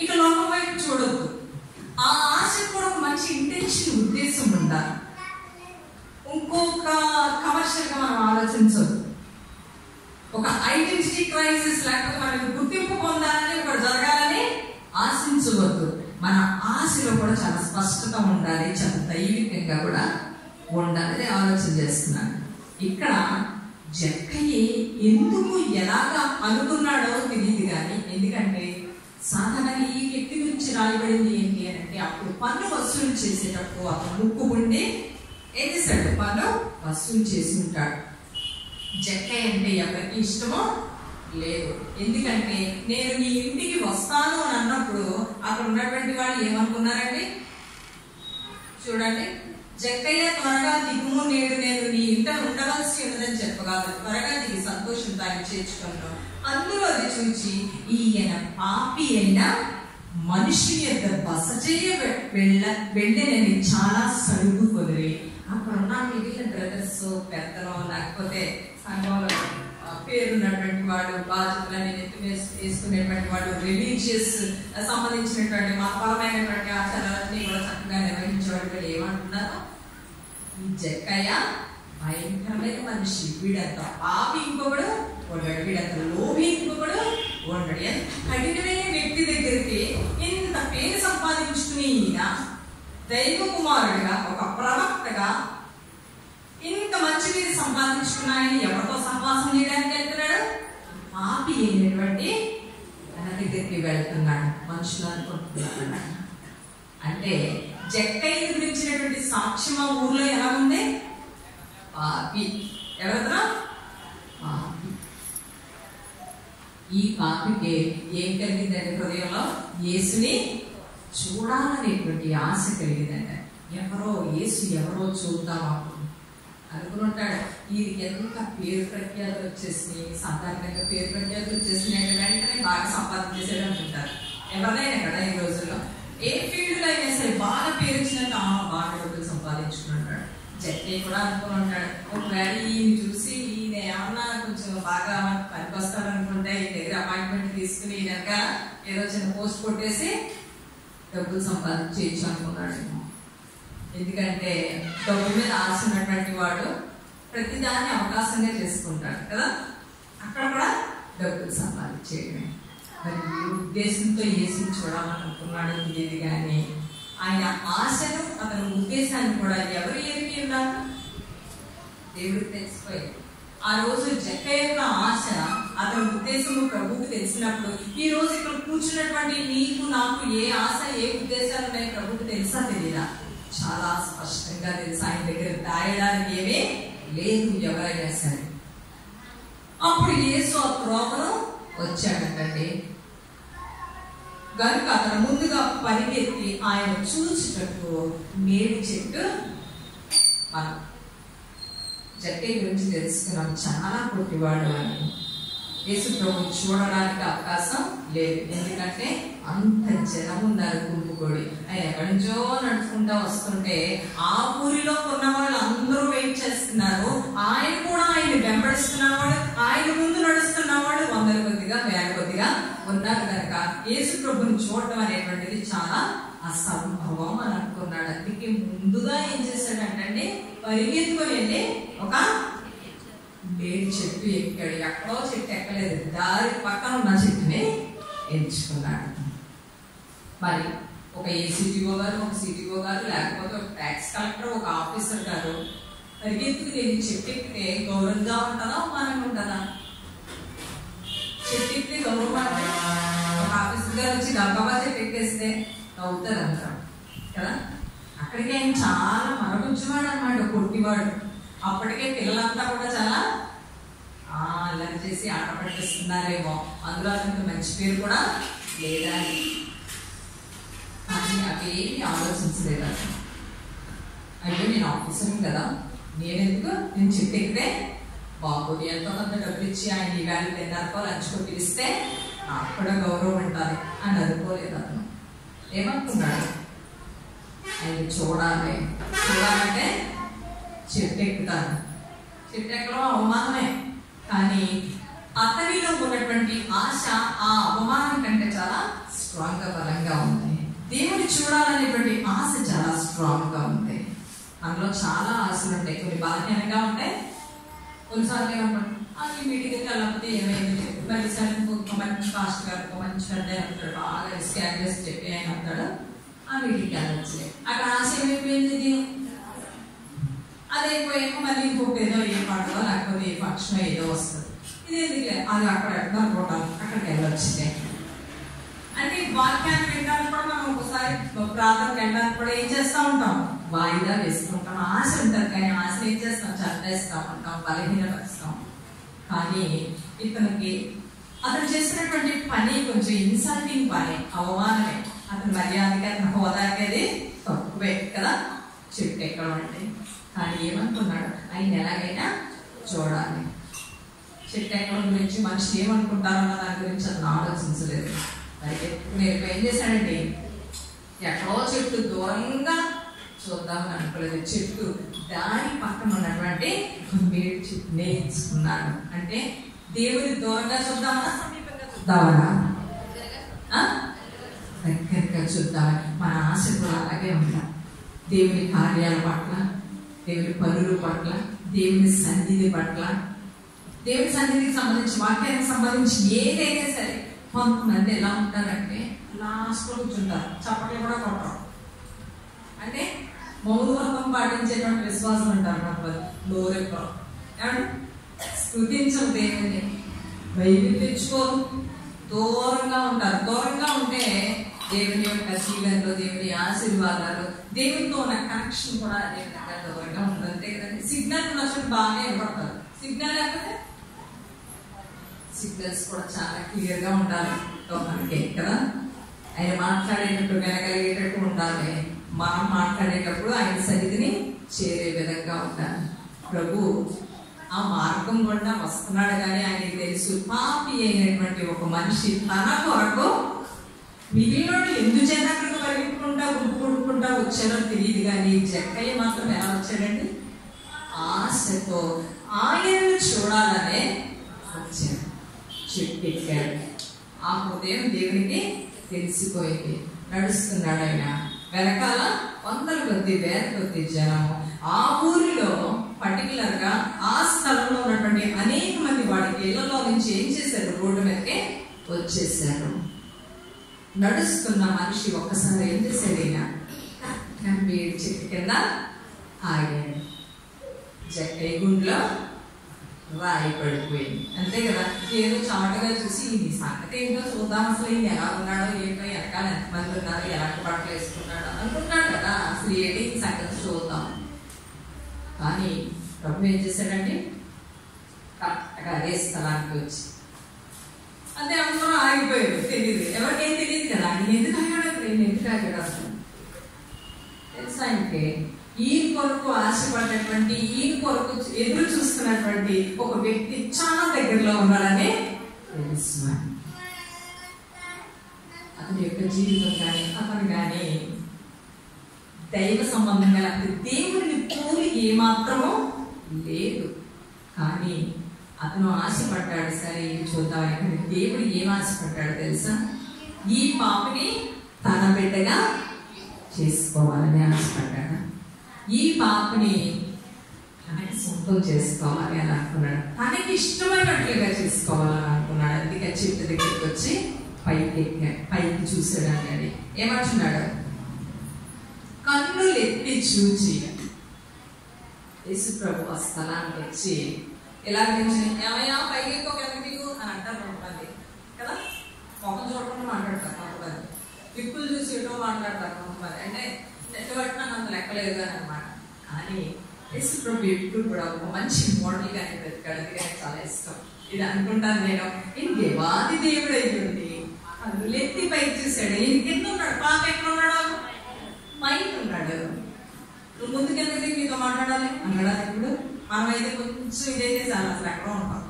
Speaker 1: ఇక లోకం వైపు చూడొద్దు. ఆ ఆశ కూడా ఒక మంచి ఇంటెన్షన్, ఉద్దేశం ఉండాలి. ఇంకొక కమర్షియల్ గా మనం ఆలోచించదు. ఒక ఐడెంటిటీ క్రైసిస్, లేకపోతే మనకి గుర్తింపు పొందాలని, ఒక జరగాలని ఆశించవద్దు. మన ఆశలో కూడా చాలా స్పష్టత ఉండాలి, చాలా దైవికంగా కూడా ఉండాలి. ఆలోచన చేస్తున్నాను. ఇక్కడ జక్కయ్య ఎందుకు ఎలాగా అనుకున్నాడో తెలియదు కానీ, ఎందుకంటే సాధారణంగా ఈ వ్యక్తి గురించి రాయబడింది ఏంటి అంటే, అప్పుడు పన్ను వసూలు చేసేటప్పుడు అతను ముక్కుకుండి ఏం చేశాడు, పన్ను వసూలు చేసి ఉంటాడు. జక్కయ్య అంటే ఎవరికి ఇష్టమో లేదు. ఎందుకంటే నేను నీ ఇంటికి వస్తాను అని అన్నప్పుడు అక్కడ ఉన్నటువంటి వాళ్ళు ఏమనుకున్నారండి చూడండి, జక్కయ్య త్వరగా దిగుము, నేడు నేను నీ ఇంట ఉండవలసి ఉన్నదని చెప్పగలదు, త్వరగా దిగి సంతోషంతో ఆయన చేర్చుకున్నాను. అందులో అది చూచి ఈయన పాపి అయిన మనిషి యొక్క బస చేయ వెళ్ళని చాలా సరుగు కొదిరి. అక్కడ ఉన్న మిగిలిన బ్రదర్స్, పెద్దలో, లేకపోతే సంఘంలో పేరున్నటువంటి వాడు, బాధ్యతలని నెత్తి వేసుకునేటువంటి వాడు, రిలీజియస్ సంబంధించినటువంటి మతపరమైనటువంటి ఆచారాలన్నీ కూడా చక్కగా నిర్వహించేవాడు. వీళ్ళు ఏమంటున్నారు, ఈ జక్కయ్య భయంకరమైన మనిషి, వీడంత పాపి ఇంకొకడు ఉన్నాడు, వీడంత లోభి ఇంకొకడు ఉన్నాడు. ఎంత కఠినమైన వ్యక్తి దగ్గరికి ఇంత పేరు సంపాదించుకుని ఈయన దైవ కుమారుడిగా, ఒక ప్రవక్తగా ఇంత మంచి పేరు సంపాదించుకున్న ఆయన ఎవరితో సహవాసం చేయడానికి వెళ్తున్నాడు? పాపి అయినటువంటి తన దగ్గరికి వెళ్తున్నాడు. మనుషులు అనుకుంటున్నాడు. అంటే జక్కయ్య గురించినటువంటి సాక్ష్యం ఆ ఊర్లో ఎలా ఉంది? పాపి. ఎవరన్నా పాపి. ఈ పాపికి ఏం కలిగిందంటే హృదయంలో యేసుని చూడాలనేటువంటి ఆశ కలిగిందంట. ఎవరో యేసు ఎవరో చూద్దాం అనుకుని ఉంటాడు. వీరికి ఎంత పేరు ప్రఖ్యాతులు వచ్చేసినాయి, సాధారణంగా పేరు ప్రఖ్యాతులు వచ్చేసినాయి అంటే వెంటనే బాగా సంపాదించేసేది అనుకుంటారు. ఎవరినైనా కదా ఈ రోజుల్లో ఏ ఫీల్డ్ లో అయినా సరే బాగా పేరు వచ్చినట్టు బాగా డబ్బులు సంపాదించుకుంటాడు. జక్కయ్య కూడా అనుకుని ఉంటాడు, ఒకవేళ ఈయన చూసి ఈయన ఏమన్నా కొంచెం బాగా పనికి వస్తారనుకుంటే ఈ దగ్గర అపాయింట్మెంట్ తీసుకుని ఈయనక ఏదో చిన్న పోస్ట్ కొట్టేసి డబ్బులు సంపాదించవచ్చు అనుకున్నాడు. ఎందుకంటే డబ్బు మీద ఆశ ఉన్నటువంటి వాడు ప్రతిదాన్ని అవకాశంగా చేసుకుంటాడు కదా. అక్కడ కూడా డబ్బులు సంపాదించేయడమే. మరి ఏ ఉద్దేశంతో యేసుని చూడాలనుకున్నాడో తెలియదు, కానీ ఆయన ఆశను అతని ఉద్దేశాన్ని కూడా ఎవరు ఎరిగి ఉన్నారు? దేవుడికి తెలిసిపోయింది. ఆ రోజు జక్కయ్య యొక్క ఆశ, అతని ఉద్దేశము ప్రభువుకు తెలిసినప్పుడు ఈ రోజు ఇక్కడ కూర్చున్నటువంటి నీకు నాకు ఏ ఆశ ఏ ఉద్దేశాలు ఉన్నాయి ప్రభువుకు తెలుసా తెలియదా? చాలా స్పష్టంగా తెలుసు. ఆయన దగ్గర దాయడానికి ఏమీ లేదు ఎవరైనా సరే. అప్పుడు యేసు ఆ త్రోవను వచ్చాడంటండి. కనుక అతను ముందుగా పరిగెత్తి ఆయన చూచుటకు మేడి చెట్టు, మనం జక్కయ్య గురించి తెలుసుకున్నాం, చాలా పొట్టివాడు అని. యేసు ప్రభు చూడడానికి అవకాశం లేదు, ఎందుకంటే అంత జనం ఉన్నారు గుంపుకొడి. ఆయన ఎక్కడి నుంచో నడుచుకుంటా వస్తుంటే ఆ ఊరిలో ఉన్న వాళ్ళు అందరూ వెయిట్ చేస్తున్నారు. ఆయన కూడా ఆయన వెంబడిస్తున్నవాడు, ఆయన ముందు నడుస్తున్నవాడు వందల కొద్దిగా వేల కొద్దిగా ఉన్నారు. కనుక యేసు ప్రభుని చూడటం అనేటువంటిది చాలా అసంభవం అని అనుకున్నాడు. అందుకే ముందుగా ఏం చేశాడంటే పరిగెత్తుకొని వెళ్ళి ఒక మేడి చెట్టు ఎక్కాడు. ఎక్కడో చెట్టు ఎక్కలేదు, దారి పక్కన ఉన్న చెట్టుని ఎంచుకున్నాడు. మరి ఒక ఏసీటీఓ గారు, ఒక సిటీఓ గారు, లేకపోతే ఒక ట్యాక్స్ కలెక్టర్, ఒక ఆఫీసర్ గారు పరిగెత్తుకుని వెళ్ళి చెట్టు ఎక్కితే గౌరవంగా ఉంటుందా అవమానంగా ఉంటుందా? చెట్టు ఎక్కితే గౌరవం అంటే ఒక ఆఫీసర్ గారు వచ్చి డబ్బా చెట్టు ఎక్కేస్తే నవ్వుతారు అంటారు కదా. అక్కడికి ఆయన చాలా మరగుంచువాడు అనమాట, పొట్టివాడు. అప్పటికే పిల్లలంతా కూడా చాలా అల్లరి చేసి ఆట పట్టిస్తున్నారేమో, అందులో అతనికి మంచి పేరు కూడా లేదా అని అవేమి ఆలోచించలేదు. అయితే నేను ఆఫీసర్ని కదా, నేను చెట్టు ఎక్కితే బాబోది ఎంతో కొంత డబ్బులు ఇచ్చి ఆయన ఈవేళ తిన్నారకో లంచ్కో పిలిస్తే నాకు కూడా గౌరవం ఉంటుంది అని అనుకోలేదు అతను. ఏమనుకున్నాడు? ఆయన చూడాలంటే చెట్టు ఎక్కుతాను. చెట్టు ఎక్కడో అవమానమే, కానీ అతనిలో ఉన్నటువంటి ఆశ ఆ అవమానం కంటే చాలా స్ట్రాంగ్ గా బలంగా ఉంది. దేవుని చూడాలనేటువంటి ఆశ చాలా స్ట్రాంగ్ గా ఉంది. అందులో చాలా ఆశలు ఉంటాయి, కొన్ని బలహీనంగా ఉంటాయి. కొన్నిసార్లు ఏమనుకుంటాం అది మీటింగ్కి వెళ్ళకపోతే ఏమైంది, మరి ఒక మంచి ఫాస్ట్ గారు ఒక మంచి పెద్ద అవుతాడు, బాగా స్కాన్ చేసి చెప్పి ఆయన అవుతాడు, ఆ మీటింగ్కి వెళ్ళచ్చు. అక్కడ ఆశ ఏమైపోయింది? అదైపోయాక మళ్ళీ ఇంకొకటి ఏదో ఏ పాటలో లేకపోతే ఏ ఫంక్షన్ ఏదో వస్తుంది. ఇది ఎందుకులే, అది అక్కడ అనుకుంటాం, అక్కడికి వెళ్ళొచ్చిందే. అంటే వాక్యాన్ని వినడానికి కూడా మనం ఒకసారి ప్రార్థనకి వెళ్ళడానికి కూడా ఏం చేస్తూ ఉంటాం, వాయిదా వేసుకుంటాం. ఆశ ఉంటుంది, కానీ ఆశను ఏం చేస్తాం, చంపేస్తూ ఉంటాం, బలహీనపరుస్తాం. కానీ ఇతనికి అతను చేసినటువంటి పని కొంచెం ఇన్సల్టింగ్ పని, అవమానమే. అతని మర్యాదకి అతని హోదాకి అది తక్కువే కదా చెట్టు ఎక్కడం అంటే. కానీ ఏమనుకున్నాడు, ఆయన ఎలాగైనా చూడాలి. చెట్టు ఎక్కడం గురించి మనిషి ఏమనుకుంటారన్న దాని గురించి అతను ఆలోచించలేదు. మరి నేను ఏం చేశాడండి, ఎక్కడో చెట్టు దూరంగా చూద్దామని అనుకోలేదు. చెట్టు దారి పక్కన ఉన్నటువంటి మేడి చెట్టుని ఎంచుకున్నాడు. అంటే దేవుని దూరంగా చూద్దామా సమీపంగా చూద్దామా? దగ్గరగా చూద్దామని. మన ఆశ కూడా అలాగే ఉంటాం. దేవుని కార్యాల పట్ల, దేవుని పనుల పట్ల, దేవుని సన్నిధి పట్ల, దేవుని సన్నిధికి సంబంధించి వాక్యానికి సంబంధించి ఏదైనా సరే కొంతమంది ఎలా ఉంటారంటే లాస్ట్ లో కూర్చుంటారు, చప్పట్లు కూడా కొట్టరు. అంటే మౌనవ్రతం పాటించేటువంటి విశ్వాసం ఉంటారు. కొంతమంది నోరెక్కరు, ఏమంటే స్తుతించరు దేవుని, బైబిల్ తెచ్చుకోరు, దూరంగా ఉంటారు. దూరంగా ఉంటే దేవుని యొక్క జీవనంలో దేవుని ఆశీర్వాదాలు, దేవునితో ఉన్న కనెక్షన్ కూడా అదే విధంగా దూరంగా ఉంటుంది. అంతే కదండి. సిగ్నల్ ఉన్నప్పుడు బాగానే ఏర్పడతారు, సిగ్నల్ లేకపోతే సిగ్నల్స్ కూడా చాలా క్లియర్ గా ఉండాలి మనకి కదా. ఆయన మాట్లాడేటప్పుడు వినగలిగేటట్టు ఉండాలి, మనం మాట్లాడేటప్పుడు ఆయన సన్నిధిని చేరే విధంగా ఉండాలి. ప్రభు ఆ మార్గం గుండా వస్తున్నాడు, కానీ ఆయనకి తెలుసు పాపి అయినటువంటి ఒక మనిషి తన కొరకు మిగిలిన ఎందుచేత అక్కడికి పరిగెత్తుకుంటా గుంపుకుంటా వచ్చారో తెలియదు, కానీ జక్కయ్య మాత్రం ఎలా వచ్చాడండి, ఆశతో ఆయనను చూడాలనే వచ్చాడు. చెట్టు ఎక్కాడు. ఆ హృదయం దేవునికి తెలిసిపోయింది. నడుస్తున్నాడు ఆయన, వెనకాల వందల కొద్ది వేల కొద్ది జనము. ఆ ఊరిలో పర్టికులర్ గా ఆ నుంచి ఏం చేశారు? రోడ్డు మీదకే వచ్చేసారు. నడుస్తున్న మనిషి ఒక్కసారి ఏం చేశాడు? ఈయన వేడి చెట్టు కింద ఆగాడు. జక్కయ్య గుండెలో రాయి పడిపోయింది. అంతే కదా, ఏదో చాటుగా చూసి ఈ సంగతి ఏంటో చూద్దాం, అసలు ఈయన ఎలా ఉన్నాడో ఏంటో, ఎనకాల ఎంతమంది ఉన్నారు, ఎలాంటి బట్టలు వేసుకున్నాడో అనుకుంటున్నాడు కదా, అసలు ఏంటి ఈ సంగతి చూద్దాం. కానీ ప్రభు ఏం చేశాడంటే కరెక్ట్గా అదే స్థలానికి వచ్చి అదే అందరూ ఆగిపోయారు. తెలియదు, ఎవరికేం తెలియదు కదా నేను ఎందుకు ఆగాడు, నేను ఎందుకు ఆగాడు అసలు తెలుసా? అంటే ఈయన కొరకు ఆశపడినటువంటి, ఈయన కొరకు ఎదురు చూస్తున్నటువంటి ఒక వ్యక్తి చాలా దగ్గరలో ఉన్నాడని తెలుసు. అతని యొక్క జీవితం కానీ అతను కానీ దైవ సంబంధంగా దేవుడిని పోలి ఏమాత్రమో లేదు. కానీ అతను ఆశపడ్డాడు. సరే చూద్దామని. కానీ దేవుడు ఏం ఆశపడ్డాడు తెలుసా? ఈ పాపని తన బిడ్డగా చేసుకోవాలని ఆశపడ్డాడు. ఈ పాపని తనకి సొంతం చేసుకోవాలి అని అనుకున్నాడు. తనకి ఇష్టమైనట్లుగా చేసుకోవాలని అనుకున్నాడు. అందుకే చెట్టు దగ్గరికి వచ్చి పైకి చూసాడు. అన్నాడు ఏమంటున్నాడు? కన్నులు ఎత్తి చూచి యేసు ప్రభు ఆ స్థలానికి వచ్చి ఎలా ఏమయ్యా పైకి ఎక్కువ కిందకు అని అంటారు కొంతమంది కదా. మొహం చూడకుండా మాట్లాడతారు కొంతమంది, విప్పులు చూసి ఎటో మాట్లాడతారు కొంతమంది. అంటే నెట్టు నాకు అంత లెక్కలేదు అని అనమాట. కానీ యేసు ప్రభు ఎప్పుడు కూడా ఒక మంచి మోడల్ గానే బ్రతికాడు. అందుకని చాలా ఇష్టం. ఇది అనుకుంటాను నేను. దేవాది దేవుడు అయ్యింది కన్నులెత్తి పైకి చూశాడు. ఈయన కింద ఉన్నాడు, పాప ఎక్కడ ఉన్నాడు? పైకి ఉన్నాడు. నువ్వు ముందుకెళ్ళి మీతో మాట్లాడాలి అన్నాడా? ఇప్పుడు మనమైతే కొంచెం ఇదైతే చాలా అసలు ఎక్కడ ఉంటాం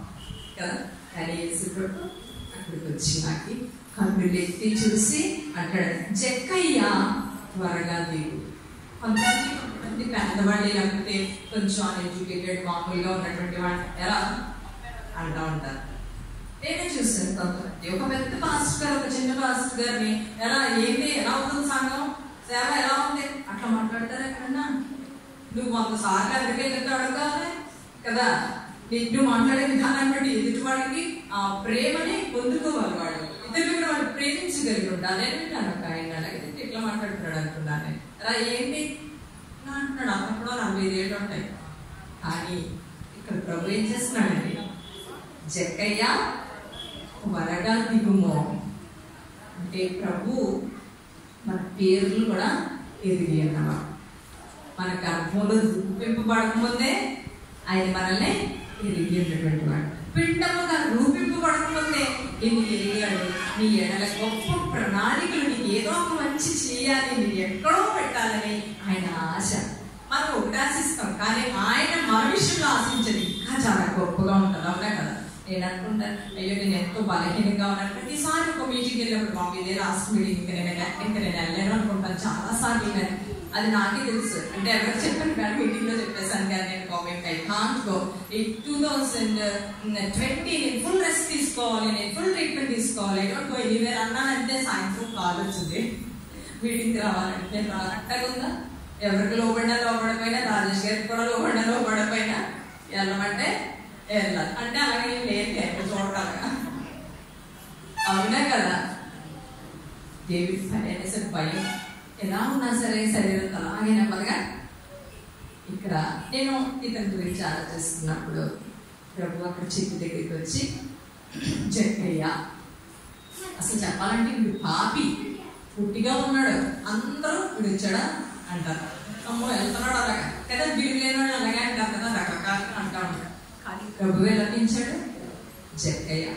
Speaker 1: కదా. కానీ యేసు ప్రభు అక్కడికి వచ్చి నాకు కన్నులెత్తి చూసి అంటాడు, జక్కయ్య త్వరగా దిగు. కొంతమంది పెద్దవాళ్ళు లేకపోతే కొంచెం అన్ఎడ్యుకేటెడ్ మామూలుగా ఉన్నటువంటి వాళ్ళు ఎలా అంటూ ఉంటారు. నేనే చూస్తాను కొంతమంది. ఒక పెద్ద పాస్టర్ గారు, ఒక చిన్న పాస్టర్ గారిని ఎలా ఏంటి, ఎలా ఉంటుంది సంఘం, సేవ ఎలా ఉంది అట్లా మాట్లాడతారు ఎక్కడన్నా. నువ్వు 100 సార్లు అందుకే అడగాలి కదా. నువ్వు మాట్లాడే విధానాన్ని బట్టి ఎదుటివాడికి ఆ ప్రేమని పొందుకోవాలి. వాడు ఇద్దరు వాడు ప్రేమించగలిగి ఉండాలి అని అంటాను. ఆయన అలాగే ఇట్లా మాట్లాడుతున్నాడు అనుకున్నాను. అలా ఏంటి అంటున్నాడు. అప్పుడు 45 ఏళ్ళు ఉంటాయి. కానీ ఇక్కడ ప్రభు ఏం చేస్తున్నాడండి? జక్కయ్య త్వరగా దిగుమో అంటే ప్రభు మన పేర్లు కూడా ఎదిగి అన్నమాట. మన గర్భంలో రూపింపబడకముందే ఆయన మనల్ని ఎరిగి ఉన్నటువంటి వాడు. పిండముగా రూపింపబడకముందే నిన్ను ఎరిగాడు. నీ ఎడల గొప్ప ప్రణాళికలు, నీకు ఏదో ఒక మంచి చేయాలి, నీకు ఎక్కడో పెట్టాలని ఆయన ఆశ. మనం ఒకటి ఆశిస్తాం, కానీ ఆయన మన విషయంలో ఆశించదు. ఇంకా చాలా గొప్పగా ఉంటుంది. అవునా కదా? నేను అనుకుంటాను, అయ్యో నేను ఎంతో బలహీనంగా ఉన్నాను. ప్రతిసారి ఒక మీటింగ్ వెళ్ళినప్పుడు మా ఇదే లాస్ట్ మీటింగ్ ఇంకా నేను వెళ్ళాను అనుకుంటాను. చాలా సార్లు వెళ్ళాను. అది నాకే తెలుసు. అంటే ఎవరికి చెప్పాను కానీ మీటింగ్ లో చెప్పేసాను. కానీ నేను కామెంట్ ఐ కాంట్ గో. 2020 నేను ఫుల్ రెస్ట్ తీసుకోవాలి, నేను ఫుల్ ట్రీట్మెంట్ తీసుకోవాలి, ఐ డోంట్ గో ఎనీవేర్ అన్నానంటే సాయంత్రం కాల్ వచ్చింది మీటింగ్కి రావాలంటే. నేను రానట్టగా ఉందా? ఎవరికి లోపడిపోయినా, రాజేష్ గారికి కూడా లోపడిపోయినా వెళ్ళమంటే వెళ్ళాలి. అంటే అలాగే లేదు ఎక్కడ చూడటాలుగా. అవునా కదా? డేవిడ్ పని అనేసి భయం ఎలా ఉన్నా సరే శరీరం అలాగే నెమ్మదిగా. ఇక్కడ నేను ఇతని గురించి ఆలోచిస్తున్నప్పుడు ప్రభు అక్కడ చెట్టు దగ్గరికి వచ్చి, జక్కయ్య అసలు చెప్పాలంటే వీడు పాపి, పుట్టిగా ఉన్నాడు, అందరూ విడిచాడా అంటారు. అమ్మో వెళ్తున్నాడు అలాగా కదా, వీడు లేనాడు అలాగే అంటారు కదా, రకరకాలుగా అంటా ఉంటాడు. కానీ ప్రభు ఎలా పెంచాడు? జక్కయ్య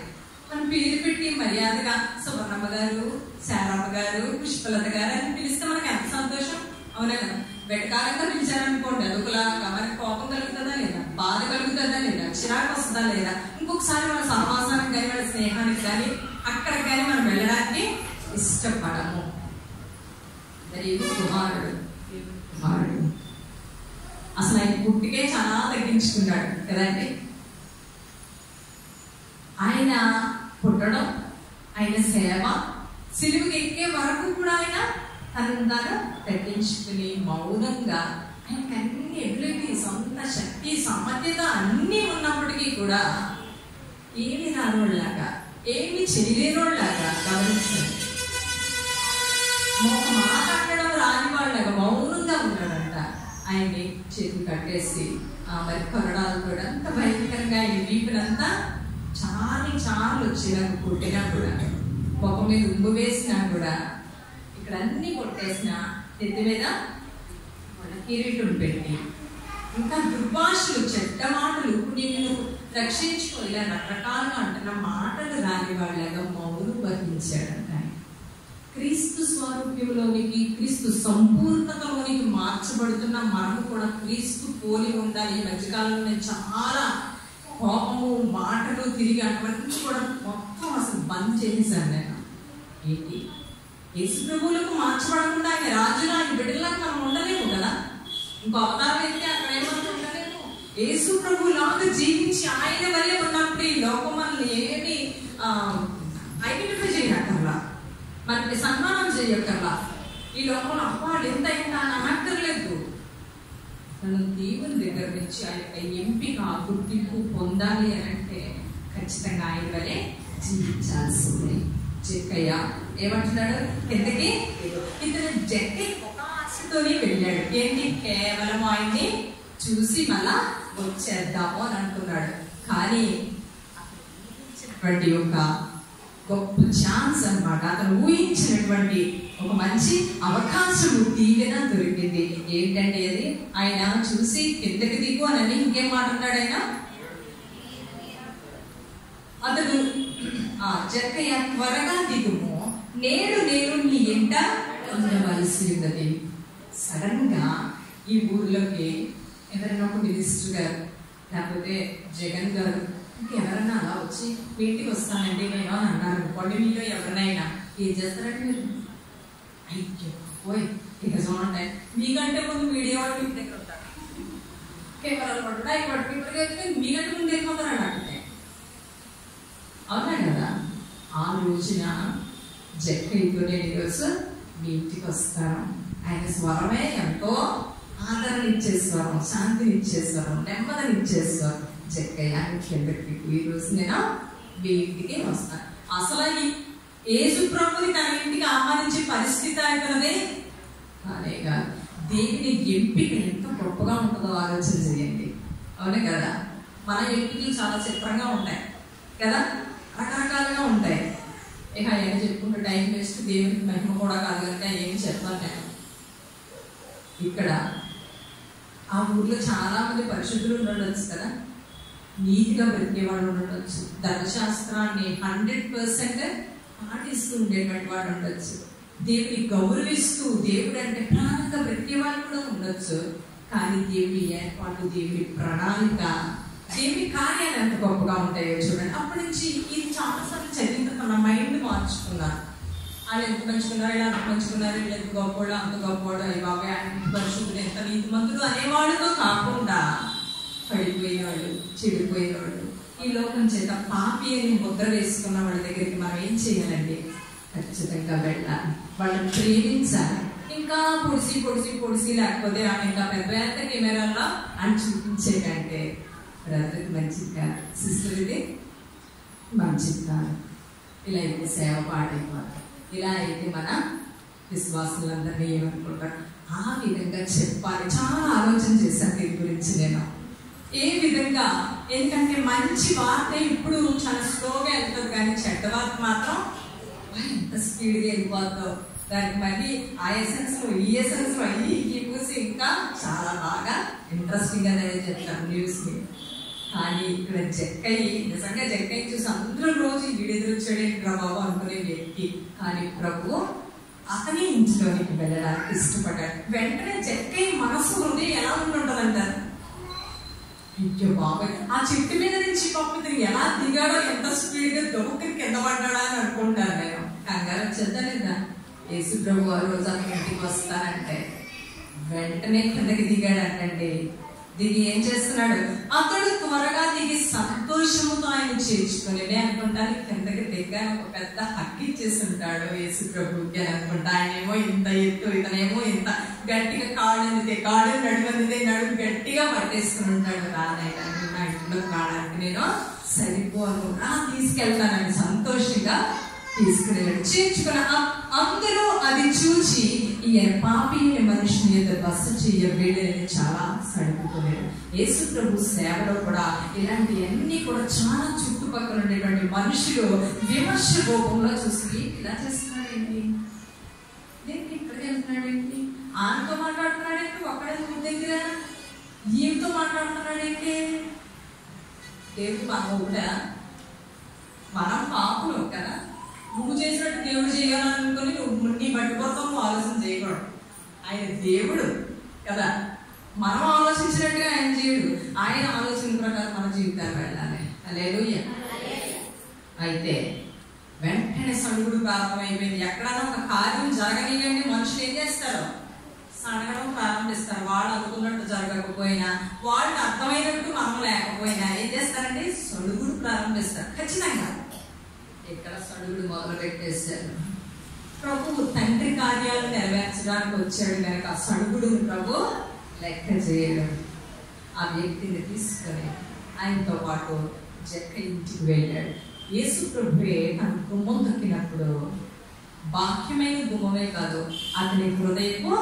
Speaker 1: మనం పేరు పెట్టి మర్యాదగా సువర్ణమ్మ గారు, శారమ్మ గారు, పుష్పలత గారు అని పిలిస్తే మనకి ఎంత సంతోషం. అవునా కదా? వెటకాలంగా పిలిచారనుకోండి, అదొకలాగా మనకి కోపం కలుగుతుందా లేదా, బాధ కలుగుతుందా లేదా, చిరాకు వస్తుందా లేదా, ఇంకొకసారి మన సహవాసానికి కానీ మన స్నేహానికి కానీ అక్కడికి కానీ మనం వెళ్ళడానికి ఇష్టపడము. మరి కుమారుడు అసలు ఆయన పుట్టికే చాలా తగ్గించుకున్నాడు కదండి. ఆయన పుట్టడం, ఆయన సేవ, సిలువకి ఎక్కే వరకు కూడా ఆయన తను తగ్గించుకుని మౌనంగా, ఆయనకు అన్ని ఎబిలిటీ, సొంత శక్తి, సామర్థ్యత అన్నీ ఉన్నప్పటికీ కూడా ఏమి రానోళ్ళలాగా, ఏమి చేయలేనోళ్ళలాగా గమనించండి. ఒక మాట అనడం రాని వాళ్ళగా మౌనంగా ఉన్నాడంట. ఆయన్ని చేతులు కట్టేసి మరి కొరడాలు కూడా అంత భయంకరంగా ఆయన వీపునంతా చాలు వచ్చేలాగా కొట్టినా కూడా, ముఖం మీద ఉమ్ము వేసినా కూడా, ఇక్కడ అన్ని కొట్టేసిన, నెత్తి మీద మన కిరీటం పెట్టి, ఇంకా దుర్భాషలు, చెడ్డ మాటలు, నేను రక్షించుకో ఇలా రకరకాలుగా అంటున్న మాటలు రాని వాళ్ళగా మౌనం వహించాడంట. క్రీస్తు స్వరూప్యంలోనికి, క్రీస్తు సంపూర్ణతలోనికి మార్చబడుతున్న మనము కూడా క్రీస్తు పోలి ఉండాలి. ఈ మధ్యకాలంలో నేను చాలా కోపము, మాటలు తిరిగి అటువంటి కూడా మొత్తం అసలు బంద్ చేసేసాను నేను. ఏంటి, యేసు ప్రభువులకు మార్చబడకుండా ఆయన రాజులు, ఆయన బిడ్డలకు మనం ఉండలేము కదా. ఇంకో అవతారం అయితే అక్కడ ఏమన్నా ఉండలేము. యేసు ప్రభువులాగా జీవించి ఆయన వల్లే ఉన్నప్పుడు ఈ లోకం మనల్ని ఏమి ఐడెంటిఫై చేయక్కర్లా, మనకి సన్మానం చేయక్కర్లా. ఈ లోకంలో అప్పాడు ఎంత అయిందా అని అనక్కర్లేదు. తను దేవుని దగ్గర నుంచి ఆయన ఎంపిక, గుర్తింపు పొందాలి అని అంటే ఖచ్చితంగా ఆయన వల్లే జీవించాల్సిందే. జక్కయ్య ఏమంటున్నాడు, ఎందుకే ఇతను జక్కయ్య ఒక ఆశతోనే వెళ్ళాడు. ఏంటి, కేవలం ఆయన్ని చూసి మళ్ళా వచ్చేద్దాము అని అనుకున్నాడు. కానీ ఒక గొప్ప ఛాన్స్ అన్నమాట. అతను ఊహించినటువంటి ఒక మంచి అవకాశము, దీవెన దొరికింది. ఏంటంటే అది, ఆయన చూసి కిందకి దిగు అని ఇంకేం మాట్లాడాడు ఆయన. అతను జక్కయ్య త్వరగా దిగుము, నేను నీ ఎంట ఉండవలసి ఉన్నది. సడన్ గా ఈ ఊర్లోకి ఎవరైనా ఒక మినిస్టర్ గారు, లేకపోతే జగన్ గారు, ఇంకెవరన్నా అలా వచ్చి మీ ఇంటికి వస్తానండి నేను అని అన్నారు అనుకోండి. మీలో ఎవరినైనా ఏం చేస్తారంటే మీరు, అయ్యో పోయి ఇక చూడండి, మీకంటే ముందు మీడియా వాళ్ళు మీ దగ్గర ఉంటారు, కెమెరాలు పట్టుకుంటే అవి పట్టుకుంటే మీకంటే ముందు వెళ్ళిపోతారు అంటే. అవునా కదా. ఆ రోజున జక్కయ్యతో నేను ఈరోజు మీ ఇంటికి వస్తాను. ఆయన స్వరమే ఎంతో ఆదరణ ఇచ్చే స్వరం, శాంతిని ఇచ్చే స్వరం, నెమ్మదిని ఇచ్చే స్వరం. జక్కయ్య కిందకి ఈ రోజు నేను మీ ఇంటికి వస్తాను. అసలు యేసు ప్రభుని తన ఇంటికి ఆహ్వానించే పరిస్థితి ఆయనదే కానేగా. దేవుని ఎంపిక ఎంత గొప్పగా ఉంటుందో ఆలోచన చేయండి. అవునే కదా. మన ఎంపికలు చాలా చిత్రంగా ఉంటాయి కదా, రకరకాలుగా ఉంటాయి. ఇక ఆయన చెప్పుకుంటే టైం వేస్ట్, దేవునికి మహిమ కూడా కాదు కనుక ఏమి చెప్పాలి నేను. ఇక్కడ ఆ ఊర్లో చాలా మంది పరిశుద్ధులు ఉండొచ్చు కదా, నీతిగా బ్రతికే వాళ్ళు ఉండొచ్చు, ధర్మశాస్త్రాన్ని 100% పాటిస్తూ ఉండేటువంటి వాళ్ళు ఉండొచ్చు, దేవుని గౌరవిస్తూ దేవుడు అంటే ప్రాణంగా బ్రతికే వాళ్ళు కూడా ఉండొచ్చు. కానీ దేవుని ఏర్పాటు, దేవుని ప్రణాళిక, దేవుని కార్యాలు ఎంత గొప్పగా ఉంటాయో చూడండి. అప్పటి నుంచి ఇది చాలాసార్లు చదివిన తన మైండ్ మార్చుకున్నారు. వాళ్ళు ఎంత మంచుకున్నారు, ఇలా అంత మంచుకున్నారు, వీళ్ళు ఎంత గొప్పవాడు, అంత గొప్పవాడు, అవి బాబాయ్ ఆయన పరిశుద్ధులు, ఎంత నీతిమంతులు అనేవాళ్ళతో కాకుండా పడిపోయిన వాళ్ళు, చెడిపోయిన వాళ్ళు, ఈ లోకం చేత పాపి అని ముద్ర వేసుకున్న వాళ్ళ దగ్గరికి మనం ఏం చేయాలండి? ఖచ్చితంగా వెళ్ళాలి, వాళ్ళని ప్రేమించాలి. ఇంకా పొడిసి పొడిసి పొడిసి లేకపోతే ఇంకా పెద్ద పెద్ద కెమెరాల్లో అని చూపించే కంటే బ్రదర్కి మంచిది కాదు, సిస్టర్ ఇది మంచిది కాదు, ఇలా అయితే సేవ పాడైపోతారు, ఇలా అయితే మన విశ్వాసులందరినీ ఏమనుకుంటారు, ఆ విధంగా చెప్పాలి. చాలా ఆలోచన చేశాను దీని గురించి నేను. ఏ విధంగా, ఎందుకంటే మంచి వార్త ఇప్పుడు చాలా స్లోగా వెళ్తుంది, కానీ చెడ్డ వార్త మాత్రం ఎంత స్పీడ్గా వెళ్ళిపోతుందో. దానికి మళ్ళీ ఆ ఎసెన్స్ లో ఈ ఎసెన్స్ లో అయ్యి పూసి ఇంకా చాలా బాగా ఇంట్రెస్టింగ్ అనేది చెప్తారు న్యూస్ ని. కానీ ఇక్కడ జక్కయ్య, నిజంగా జక్కయ్య చూసి అందరూ రోజు వీడెదురొచ్చాడే బాబు అనుకునే వ్యక్తి, కానీ ప్రభు అతని ఇంట్లోనికి వెళ్ళడానికి ఇష్టపడ్డాడు. వెంటనే జక్కయ్య మనసు హృదయం ఎలా ఉంటుందంటారు? అయ్యో బాబాయ్, ఆ చెట్టు మీద నుంచి పప్పుని ఎలా దిగాడో, ఎంత స్పీడ్ గా దొరికి కింద పడ్డాడా అని అనుకుంటాను నేను. కంగారు వచ్చేద్దా లేదా? యేసు ప్రభు ఆ రోజు అతని ఇంటికి వస్తానంటే వెంటనే కిందకి దిగాడంటండి. దిగి ఏం చేస్తున్నాడు? అతడు త్వరగా దిగి సంతోషముతో ఆయన చేర్చుకొని అనుకుంటాను కిందకి దిగ్గా ఒక పెద్ద హక్కు ఇచ్చేస్తుంటాడు యేసు ప్రభుకి అని అనుకుంటా. ఆయనేమో ఇంత ఎత్తు, ఇతనేమో ఇంత గట్టిగా కాళ్ళు నడుము గట్టిగా పట్టేసుకుని ఉంటాడు. రానైనా పరలోకంలోకి రావడానికి నేను సరిపోను, తీసుకెళ్తానని సంతోషంగా తీసుకునేవాడు. చేర్చుకున్న అందరూ అది చూసి ఈయన పాపి మనిషిని ఏదో బస చేయబేడని చాలా సడుపుకునేది. యేసు ప్రభు సేవలో కూడా ఇలాంటివన్నీ కూడా చాలా చుట్టుపక్కల ఉండేటువంటి మనుషులు విమర్శ రూపంలో చూసి ఇలా చేస్తున్నాడేంటి, నేను ఇక్కడికి వెళ్తున్నాడేంటి, ఆయనతో మాట్లాడుతున్నాడేంటి, ఒక్కడే నువ్వు దగ్గర ఈయనతో మాట్లాడుతున్నాడేంటి. దేవుడు మన ఒకటా, మనం పాపులు కదా, నువ్వు చేసినట్టు దేవుడు చేయాలనుకుని నువ్వు నీ బట్టిపోతావు, నువ్వు ఆలోచన చేయకూడదు. ఆయన దేవుడు కదా, మనం ఆలోచించినట్టుగా ఆయన చేయడు, ఆయన ఆలోచన ప్రకారం మన జీవితాన్ని వెళ్ళాలి. హల్లెలూయా. అయితే వెంటనే సడుగుడు ప్రారంభమైపోయింది. ఎక్కడైనా ఒక కార్యం జరగనియండి, మనుషులు ఏం చేస్తారు, సడగడం ప్రారంభిస్తారు. వాళ్ళు అనుకున్నట్టు జరగకపోయినా, వాళ్ళకి అర్థమైనట్టు మనం లేకపోయినా ఏం చేస్తారంటే సడుగుడు ప్రారంభిస్తారు. ఖచ్చితంగా ఇక్కడ సడుగుడు మొదలు పెట్టేశారు. ప్రభు తండ్రి కార్యాలు నెరవేర్చడానికి వచ్చాడు కనుక ఆ సడుగుడుని ప్రభు లెక్క చేయడం. ఆ వ్యక్తిని తీసుకొని ఆయనతో పాటు జక్క ఇంటికి వెళ్ళాడు. యేసు ప్రభువే తన గుమ్మం తొక్కినప్పుడు బాహ్యమైన గుమ్మమే కాదు, అతని హృదయపు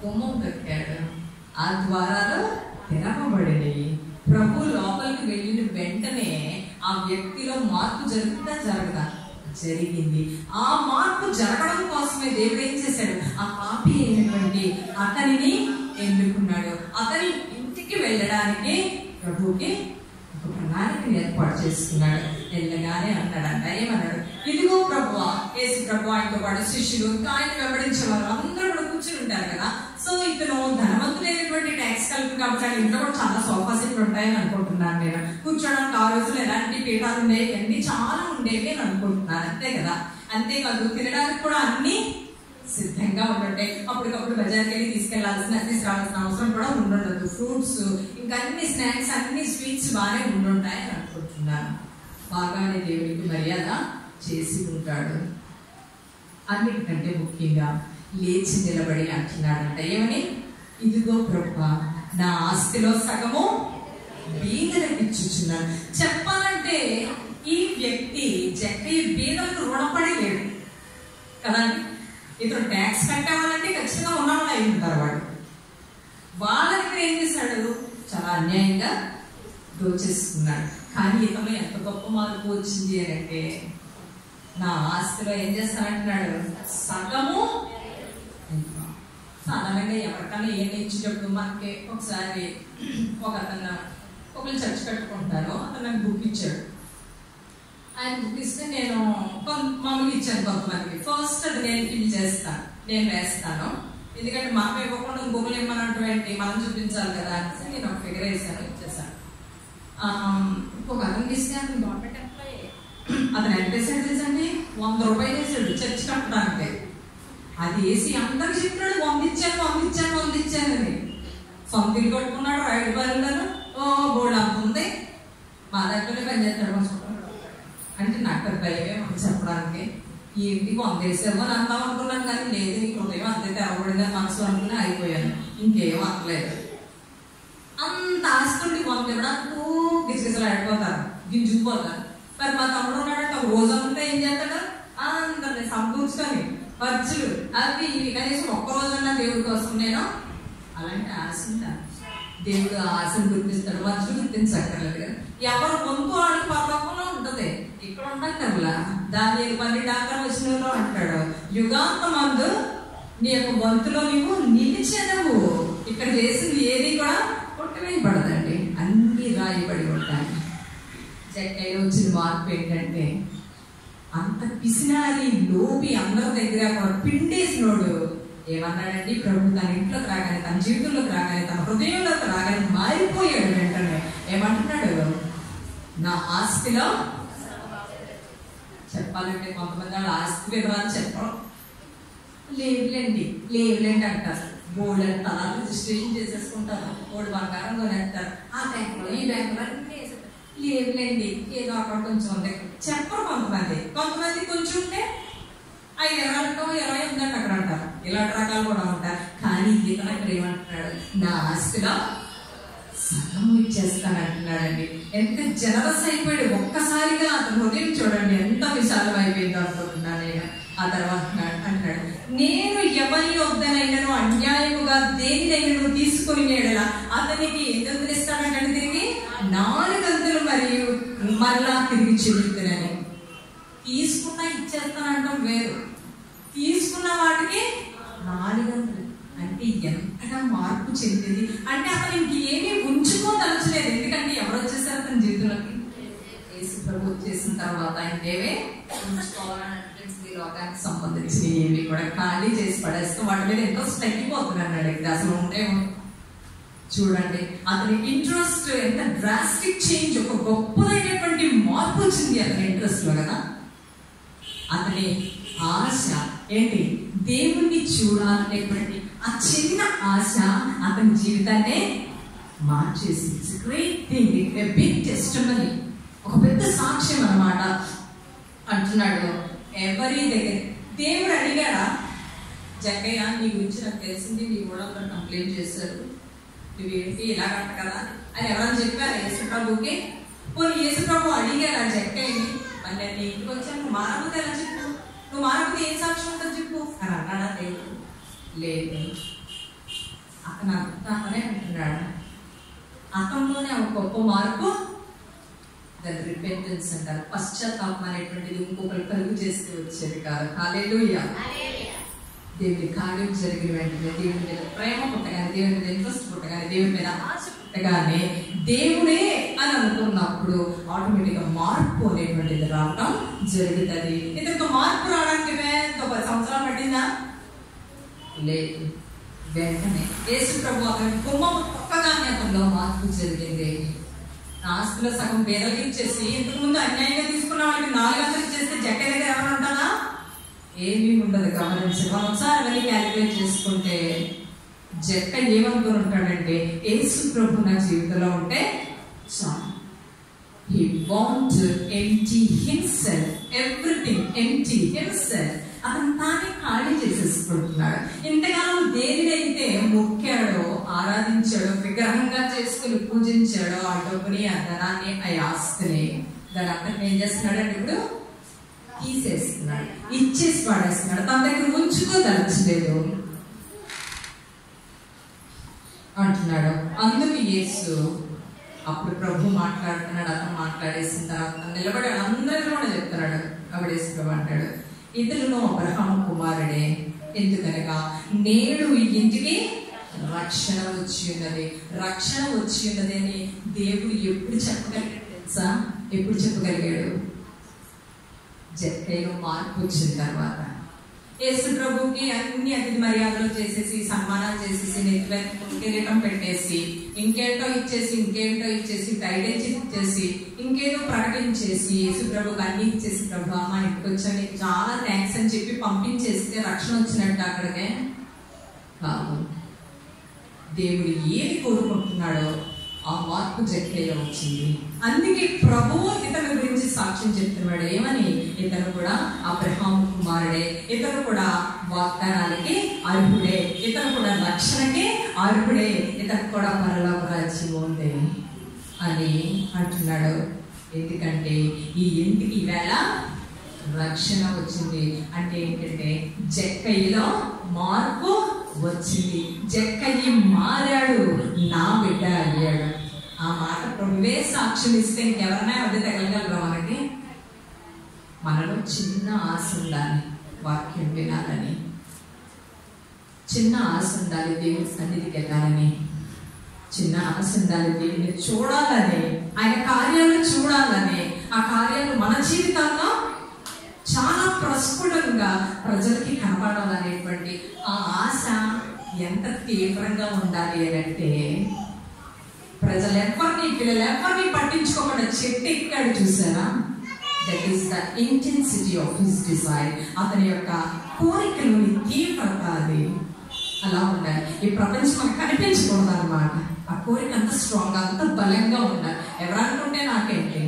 Speaker 1: గుమ్మం తొక్కాడు. ఆ ద్వారాలు తెరవబడినవి. ప్రభు లోపలికి వెళ్ళిన వెంటనే ఆ వ్యక్తిలో మార్పు జరుగుతుందా జరగదా? జరిగింది. ఆ మార్పు జరగడం కోసమే దేవుడు ఏం చేశాడు, ఆ పాపి అయినటువంటి అతనిని ఎన్నుకున్నాడు. అతని ఇంటికి వెళ్ళడానికి ప్రభుకి ఒక ప్రణాళికని ఏర్పాటు చేసుకున్నాడు. వెళ్ళగానే అన్నాడంట, ఏమన్నాడు, ఇదిగో ప్రభువా. యేసు ప్రభు ఆయనతో పాటు శిష్యులు ఇంకా ఆయన వెంబడించే వారు అందరూ కూడా కూర్చుని ఉంటారు కదా. సో ఇతను ధనవంతుడైనటువంటి ట్యాక్స్ కలెక్టర్ కాబట్టి ఆయన ఇంట్లో కూడా చాలా సోఫా సెట్లు ఉంటాయని అనుకుంటున్నాను నేను. కూర్చోడానికి ఆ రోజులు ఎలాంటి పీఠాలు ఉండేవి, అన్ని చాలా ఉండేవి అని అనుకుంటున్నాను. అంతే కదా. అంతేకాదు తినడానికి కూడా అన్ని సిద్ధంగా ఉంటుంటాయి. అప్పటికప్పుడు బజార్కి వెళ్ళి తీసుకురావాల్సిన అవసరం కూడా ఉండదు. ఫ్రూట్స్ ఇంకా అన్ని స్నాక్స్, అన్ని స్వీట్స్ బాగానే ఉండుంటాయని అనుకుంటున్నాను. బాగానే దేవుడికి మర్యాద చేసి ఉంటాడు. అన్నిటికంటే ముఖ్యంగా లేచి నిలబడి అంటున్నాడంట, ఏమని, ఇదిగో ప్రభువా, నా ఆస్తిలో సగము బీదలకు ఇచ్చుచున్నాను. చెప్పాలంటే ఈ వ్యక్తి జక్కయ్య బీదలకు రుణపడి లేడు కదండి. ఇతను ట్యాక్స్ కట్టేవాళ్ళంటే ఖచ్చితంగా ఉన్నవాళ్ళు అయి ఉంటారు. వాళ్ళ దగ్గర ఏం చేశాడు, చాలా అన్యాయంగా దోచేసుకున్నాడు. కానీ ఇతను ఎంత గొప్ప మార్పు వచ్చింది అని అంటే, నా ఆస్తిలో ఏం చేస్తానంటున్నాడు, సగము. సాధారణంగా ఎవరికన్నా ఏం ఇచ్చేటప్పుడు మనకి ఒకసారి ఒకళ్ళు చర్చ కట్టుకుంటారు. అతను నాకు బుక్ ఇచ్చాడు. ఆయన బుక్ ఇస్తే నేను మామూలుగా ఇచ్చాను కొంతమందికి. ఫస్ట్ అది నేను ఫిల్ చేస్తాను, నేను వేస్తాను. ఎందుకంటే మనం ఇవ్వకుండా ఇంకొకరు ఏమన్నటువంటి మనం చూపించాలి కదా అని నేను ఒక ఫిగర్ వేసాను, ఇచ్చేసాను. ఇంకొక అతనికి ఇస్తే అతను గవర్నమెంట్ ఎంప్లాయీ. అతను ఎంత వేసాడు తెలుసండి, 100 రూపాయలు వేసాడు చర్చ కట్టడానికి. అది వేసి అందరికి చెప్పినాడు, వందిచ్చాను అని. సొంత ఇల్లు కట్టుకున్నాడు, రైతు బరువులను బోర్డు అంత ఉంది, మా దగ్గరనే పనిచేస్తాడు అంటే నాకు భయమే చెప్పడానికి. ఏంటి 100 వేసావు అని అందాం అనుకున్నాను, కానీ లేదు నీ హృదయం అంతే తెరవబడిందని మనసు అనుకుని అయిపోయాను. ఇంకేం అనలేదు. అంత ఆస్తుండి 100 ఇవ్వడానికి గిజగిజలు ఆడిపోతారు, గింజుకుపోతారు. మరి మా తమ్ముడు ఉన్నాడంటే రోజంతా ఏం చేస్తాడు, అందరిని సంపూర్చుకొని ఖర్చులు అవి ఇవి కనీసం ఒక్కరోజన్నా దేవుడి కోసం నేను అలాంటి ఆశ ఉంటాను. దేవుడు ఆశను గుర్తిస్తాడు, మనుషులు గుర్తించక్కర్లేదు కదా. ఎవరు వంతు వాళ్ళకి పర్వకంలో ఉంటది, ఇక్కడ ఉంటాను కదా. దాని 12 వచ్చినలో అంటాడు, యుగాంతమందు నీ యొక్క వంతులో నీవు నిలిచెదవు. ఇక్కడ చేసింది ఏది కూడా కొట్టవేయబడదండి, అన్ని రాయబడి ఉంటాయి. జక్కయ్యలో వచ్చిన మార్పు ఏంటంటే, అంత పిసినారి లోపి అందరి దగ్గర కూడా పిండేసినోడు ఏమన్నాడండి, ప్రభు తన ఇంట్లోకి రాగానే, తన జీవితంలోకి రాగానే, తన హృదయంలోకి రాగానే మారిపోయాడు. వెంటనే ఏమంటున్నాడు, నా ఆస్తిలో చెప్పాలంటే కొంతమంది వాళ్ళ ఆస్తి వివరాలు చెప్పడం లేవులేండి అంటారు. బోర్డు అంతా రిజిస్ట్రేషన్ చేసేసుకుంటారు, బోర్డు బంగారం కొనేస్తారు, ఆ బ్యాంకులో ఈ బ్యాంకులో అన్ని లేవులేండి ఏదో అక్కడ కొంచెం ఉంది చెప్పరు. కొంతమంది కొంచెం ఉంటే 5 ఎకరాలతో 20 ఉందండి అక్కడ అంటారు. ఇలాంటి రకాలు కూడా ఉంటారు. కానీ ఇతను ఇక్కడ ఏమంటున్నాడు, నా ఆస్తిలో సగం ఇచ్చేస్తానంటున్నాడండి. ఎంత జనరస్ అయిపోయాడు. ఒక్కసారిగా అతని హృదయం చూడండి ఎంత విశాలం అయిపోయిందో అనుకుంటున్నాను నేను. ఆ తర్వాత అంటున్నాడు, నేను ఎవరి వద్దనైనను అన్యాయముగా దేనినైనా తీసుకుని ఎడలా అతనికి ఎందుకు ఇస్తానంటే తిరిగి 4 గంటలు మరియు మరలా తిరిగి చెల్లిద్దునని. తీసుకున్నా ఇచ్చేస్తానంటాం వేరు, తీసుకున్న వాటికి 4 గంటలు అంటే ఎంతగా మార్పు చెందింది. అంటే అతను ఇంకేమీ ఉంచుకోదలచలేదు. ఎందుకంటే ఎవరు వచ్చేసారు అతని జీవితంలోకి? యేసు ప్రభు వచ్చేసిన తర్వాత ఇంకేమే ఉంచుకోవాలంటే లోకానికి సంబంధించి ఏవి కూడా ఖాళీ చేసి పడేస్తూ వాటి మీద ఇంట్రెస్ట్ తగ్గిపోతున్నాడు. అసలు ఉండే చూడండి అతని ఇంట్రెస్ట్ ఎంత డ్రాస్టిక్ చేంజ్, ఒక గొప్పదైనటువంటి మార్పు వచ్చింది అతని ఇంట్రెస్ట్ లో కదా. అతని ఆశ ఏంటి? దేవుణ్ణి చూడాలనేటువంటి ఆ చిన్న ఆశ అతని జీవితాన్ని మార్చేసి. It's great thing, a big testimony, ఒక పెద్ద సాక్ష్యం అన్నమాట. అంటున్నాడు ఎవరి దగ్గర దేవుడు అడిగాడా, జక్కయ్య నీ గురించి నాకు తెలిసింది, నీ కూడా కంప్లైంట్ చేశారు, నువ్వేంటి ఇలాగంట కదా అని ఎవరైనా చెప్పారు యేసు ప్రభుకి? పోనీ యేసు ప్రభు అడిగారా జక్కయ్యని, మరి నేను నీ ఇంటికి వచ్చాను, నువ్వు మారకపోతే ఎలా చెప్పు, నువ్వు మారకపోతే ఏం సాక్ష్యం ఉంటుందో చెప్పు అని అన్నాడా? లేదు. అతను అతనే అంటున్నాడు. అతనిలోనే ఒక గొప్ప మార్పు, దాని రిపెంటెన్స్ అంటారు, పశ్చాత్తాపం అనేటువంటిది ఇంకొకరు కలుగు చేస్తూ వచ్చేది కాదు. హల్లెలూయా. దేవుని కార్యం జరిగిన వెంటనే దేవుని మీద ప్రేమ పుట్టగానే, దేవుని మీద ఇంట్రెస్ట్ పుట్టగానే, దేవుని మీద ఆశ పుట్టగానే దేవుడే అని అనుకున్నప్పుడు ఆటోమేటిక్ గా మార్పు అనేటువంటిది రావడం జరుగుతుంది. ఇంతకు మార్పు రావడానికి 10 సంవత్సరాలు పట్టిందా? లేదు. వెంటనే యేసు ప్రభు అతని కుమ్మం తొక్కగానే అతనిలో మార్పు జరిగింది. ఆస్తిలో సగం పేదలకి ఇచ్చేసి ఇంతకు ముందు అన్యాయంగా తీసుకున్న వాళ్ళకి 4 గంటలు ఇచ్చేస్తే జక్క దగ్గర ఎవరు ఉంటారా? ఏమీ ఉండదు. గమనించి మనం ఒకసారి వెళ్ళి క్యాలిక్యులేట్ చేసుకుంటే జక్క ఏమనుకుని ఉంటాడంటే, యేసు ప్రభు నా జీవితంలో ఉంటే చాలు. He want to empty himself, everything empty himself. అతను తానే ఖాళీ చేసేసుకుంటున్నాడు. ఇంతకాలం దేనినైతే మొక్కాడో, ఆరాధించాడో, విగ్రహంగా చేసుకుని పూజించాడో, ఆ డబ్బుని, ఆ ధనాన్ని, ఆ ఆస్తిని, దాని అంతటి ఏం చేస్తున్నాడు? ఇప్పుడు తీసేస్తున్నాడు, ఇచ్చేసి పడేస్తున్నాడు. తన దగ్గర ఉంచుకోదలచలేదు అంటున్నాడు. అందుకు యేసు అప్పుడు ప్రభు మాట్లాడుతున్నాడు. అతను మాట్లాడేసిన తర్వాత నిలబడి అందరిలో కూడా చెప్తున్నాడు. అప్పుడు యేసు ప్రభు అంటాడు, ఇతరును అబ్రహాము కుమారుడే, ఎందుకనగా నేడు ఈ ఇంటికి రక్షణ వచ్చి ఉన్నది. రక్షణ వచ్చి ఉన్నది అని దేవుడు ఎప్పుడు చెప్పగలిగాడు తెలుసా? ఎప్పుడు చెప్పగలిగాడు? జక్కయ్యలో మార్పు వచ్చిన తర్వాత. యేసు ప్రభుకి అన్ని అతిథి మర్యాదలు చేసేసి, సన్మానాలు చేసేసి, నెత్తిపై కిరీటం పెట్టేసి, ఇంకేంటో ఇచ్చేసి టైటిల్స్ ఇచ్చేసి, ఇంకేదో ప్రకటించేసి, యేసు ప్రభుకి అన్ని ఇచ్చేసి, ప్రభు మా ఇంటికి వచ్చాను, నీకు చాలా థ్యాంక్స్ అని చెప్పి పంపించేస్తే రక్షణ వచ్చినట్టు అక్కడికే కాదు. దేవుడు ఏది కోరుకుంటున్నాడో ఆ మార్పు జక్కయ్యలో వచ్చింది. అందుకే ప్రభువు ఇతని గురించి సాక్ష్యం చెప్తున్నాడు. ఏమని? ఇతను కూడా అబ్రహాము కుమారుడే, ఇతను కూడా వాగ్దానాలకి అర్హుడే, ఇతను కూడా రక్షణకి అర్హుడే, ఇతను కూడా పరలోక రాజ్యం ఉంది అని అంటున్నాడు. ఎందుకంటే ఈ ఇంటికి ఈవేళ రక్షణ వచ్చింది. అంటే ఏంటంటే జక్కయ్యలో మార్పు వచ్చింది. జక్కయ్య మారాడు, నా బిడ్డ అయ్యాడు. ఆ మాట ప్రభువే సాక్ష్యం ఇస్తే ఇంకెవరైనా అడ్డు తగలగలరా? మనలో చిన్న ఆశ ఉండాలి, వాక్యం వినాలని, చిన్న ఆశ ఉండాలి, దేవుని సన్నిధికి వెళ్ళాలని, చిన్న ఆశ ఉండాలి, దేవుని చూడాలని, ఆయన కార్యాలు చూడాలని, ఆ కార్యాలు మన జీవితాల్లో చాలా ప్రస్ఫుటంగా ప్రజలకి కనపడాలనేటువంటి ఆ ఆశ ఎంత తీవ్రంగా ఉండాలి అని అంటే, పిల్లలెవరిని పట్టించుకోకుండా చెట్టు ఎక్కాడు చూసారా? That is the intensity of his Dzire. అతని యొక్క కోరికలోని తీవ్రత అది అలా ఉండాలి. ఈ ప్రపంచం మనకు కనిపించకూడదు అనమాట. ఆ కోరిక అంత స్ట్రాంగ్, అంత బలంగా ఉండాలి. ఎవరనుకుంటే నాకేంటి,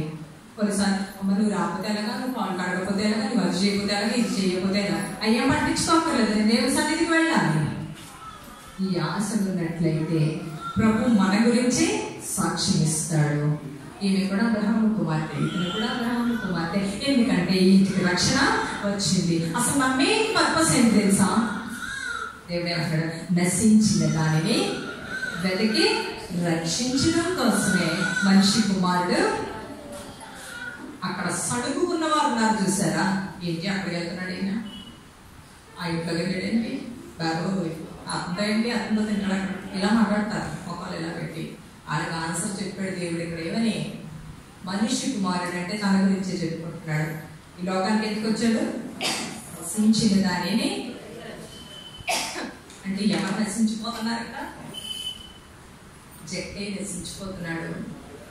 Speaker 1: కొన్నిసార్లు అమ్మ నువ్వు రాకపోతే ఎలాగా, నువ్వు పాలు కడగకపోతే ఎలాగా, నువ్వు అది చేయకపోతే ఎలాగా, ఇది చేయకపోతే ఎలా, అయ్యా పట్టించుకోకర్లేదు, నేను దేవుని సన్నిధికి వెళ్ళాలి. ఈ ఆశ ఉన్నట్లయితే ప్రభు మన గురించి సాక్ష్యం ఇస్తాడు. ఈమె కూడా అబ్రహాము కుమార్తె, ఈమె కూడా అబ్రహాము కుమార్తె. ఎందుకంటే ఈ ఇంటికి రక్షణ వచ్చింది. అసలు నా మెయిన్ పర్పస్ ఏంటి తెలుసా? దేవుడే అక్కడ నశించిన దానిని వెతికి రక్షించడం కోసమే మనిషి కుమారుడు. అక్కడ సడుగు ఉన్నవారు ఉన్నారు చూసారా? ఏంటి అక్కడికి వెళ్తున్నాడు ఈయన? ఆ ఇంట్లోకి వెళ్ళాడేంటి? బాబు అత్త ఏంటి? అతనితో తింటాడు. అక్కడ ఇలా మాట్లాడతారు మొక్కలు ఇలా పెట్టి. వాళ్ళకి ఆన్సర్ చెప్పాడు దేవుడు ఇక్కడ ఏమని? మనిషి కుమారుడు అంటే తన గురించే చెప్పుకుంటున్నాడు. ఈ లోకానికి ఎందుకు వచ్చాడు? నశించిన దానిని. అంటే ఎవరు నశించిపోతున్నారట? జక్కయ్య నశించిపోతున్నాడు.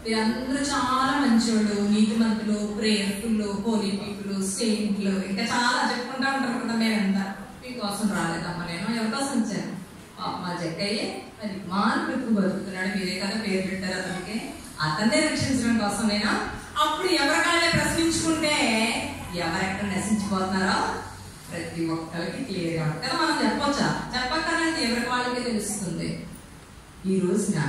Speaker 1: వీరందరూ చాలా మంచోళ్ళు, నీతిమంతులు, ప్రేయర్ఫుల్, హోలీ పీపుల్, సెయింట్లు, ఇంకా చాలా చెప్పుకుంటా ఉంటారు కదా. మేమంతా మీకోసం రాలేదమ్మా, నేను ఎవరి కోసం వచ్చాను? మా జక్కయ్య మరి మానవులకు బతుకుతున్నాడు, మీరే కదా పేరు పెట్టారు అతనికి. అతన్నే రక్షించడం కోసం నేను. అప్పుడు ఎవరికైనా ప్రశ్నించుకుంటే ఎవరెక్కడ నశించిపోతున్నారో ప్రతి ఒక్కరికి క్లియర్ గా కదా మనం చెప్పొచ్చా? చెప్పక్కర్లేదు, ఎవరికి వాళ్ళకి తెలుస్తుంది. ఈ రోజున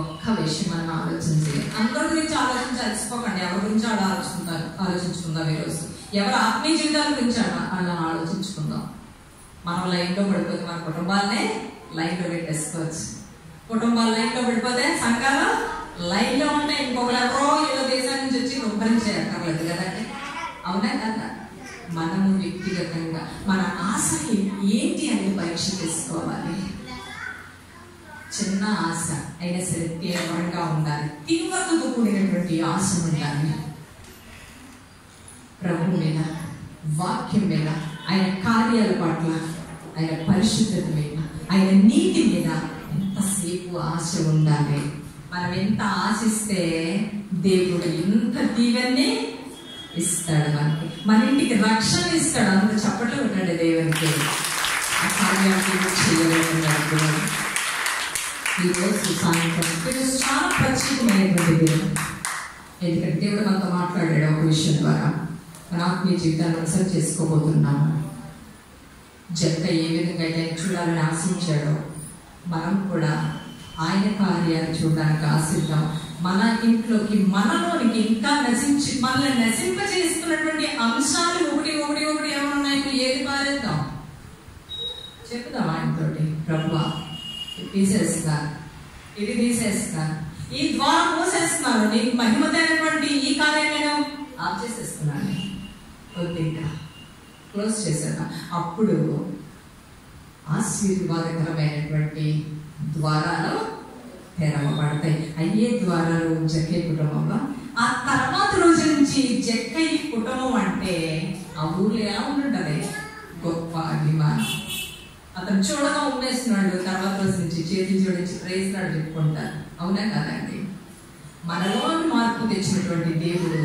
Speaker 1: ఒక్క విషయం మనం ఆలోచించి, అందరి గురించి ఆలోచించి అలసిపోకండి. ఎవరి గురించి ఆలోచించుకుందాం. ఈరోజు ఎవరు ఆత్మీయ జీవితాల గురించి అలా ఆలోచించుకుందాం. మనం లైన్లో పడిపోతే మన కుటుంబాలనే లైన్లో పెట్టేసుకోవచ్చు. కుటుంబాలు లైన్లో పడిపోతే సంఘాలు లైన్లో ఉంటే ఇంకొకరు ఎవరో ఏదో దేశం నుంచి వచ్చి రుబ్బరించేయక్కర్లేదు కదండి. అవునా కదా? మనము వ్యక్తిగతంగా మన ఆశ ఏంటి అనేది పరీక్ష చేసుకోవాలి. చిన్న ఆశ అయినా సరే తీవ్రంగా ఉండాలి, తీవ్రతతో కూడినటువంటి ఆశ ఉండాలి. ప్రభు మీద, వాక్యం మీద, ఆయన కార్యాల పట్ల, ఆయన పరిశుద్ధత మీద, ఆయన నీతి మీద ఎంతసేపు ఆశ ఉండాలి. మనం ఎంత ఆశిస్తే దేవుడు ఎంత దీవెన్ని ఇస్తాడు మనకి. మన ఇంటికి రక్షణ ఇస్తాడు. అంత చప్పట్లు ఉండండి దేవునికి. ఆ కార్యాన్ని చేయలేదు. ఈరోజు సాయంత్రం చాలా ప్రత్యేకమైనటువంటి దేవుడు. ఎందుకంటే దేవుడు మనతో మాట్లాడాడు ఒక విషయం ద్వారా. మన ఆత్మీయ జీవితాన్ని అనుసరి చేసుకోబోతున్నాము. జక్క ఏ విధంగా అయితే చూడాలని ఆశించాడో మనం కూడా ఆయన కార్యాలు చూడడానికి ఆశిద్దాం. మన ఇంట్లోకి, మనలోనికి ఇంకా మనల్ని నశింపజేస్తున్నటువంటి అంశాలు ఒకటి ఏమన్నాయి? ఏది పారేద్దాం? చెప్దాం ఆయనతోటి, ప్రభువా తీసేస్తాను, ఇది తీసేస్తాను, ఈ ద్వారం మూసేస్తున్నాను, నీకు మహిమతైనటువంటి ఈ కార్యం నేను ఆఫ్ చేసేస్తున్నాను, కొద్దిగా క్లోజ్ చేశాను. అప్పుడు ఆశీర్వాదకరమైనటువంటి ద్వారాలు తెరవబడతాయి. అయ్యే ద్వారాలు జక్కయ్య కుటుంబంలో. ఆ తర్వాత రోజు నుంచి జక్కయ్య కుటుంబం అంటే ఆ ఊర్లో ఎలా ఉంటుంటది? గొప్ప అభిమానం. అతను చూడగా ఉండేస్తున్నాడు. తర్వాత రోజు నుంచి చేతులు జోడించి ప్రేస్తున్నాడు చెప్పుకుంటారు. అవునా కాదండి? మనలో మార్పు తెచ్చినటువంటి దేవుడు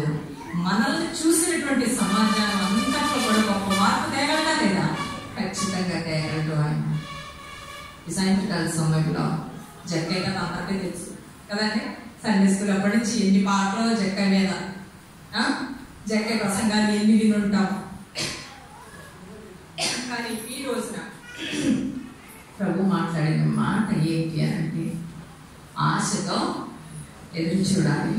Speaker 1: మనల్ని చూసినటువంటి సమాజాన్ని అంతట్లో కూడా గొప్ప మార్పు తేగలడా లేదా? ఖచ్చితంగా తేగలడు ఆయన. ఈ సాయంత్రకాల సమయంలో జక్కయ్య కథ అందరికీ తెలుసు కదండి. సండే స్కూల్ అప్పటి నుంచి ఎన్ని పాటలు జక్కయ్య మీద, జక్కయ్య ప్రసంగాలు ఎన్ని వినుంటాం. కానీ ఈ రోజున ప్రభు మాట్లాడిన మాట ఏంటి అంటే, ఆశతో ఎదురు చూడాలి,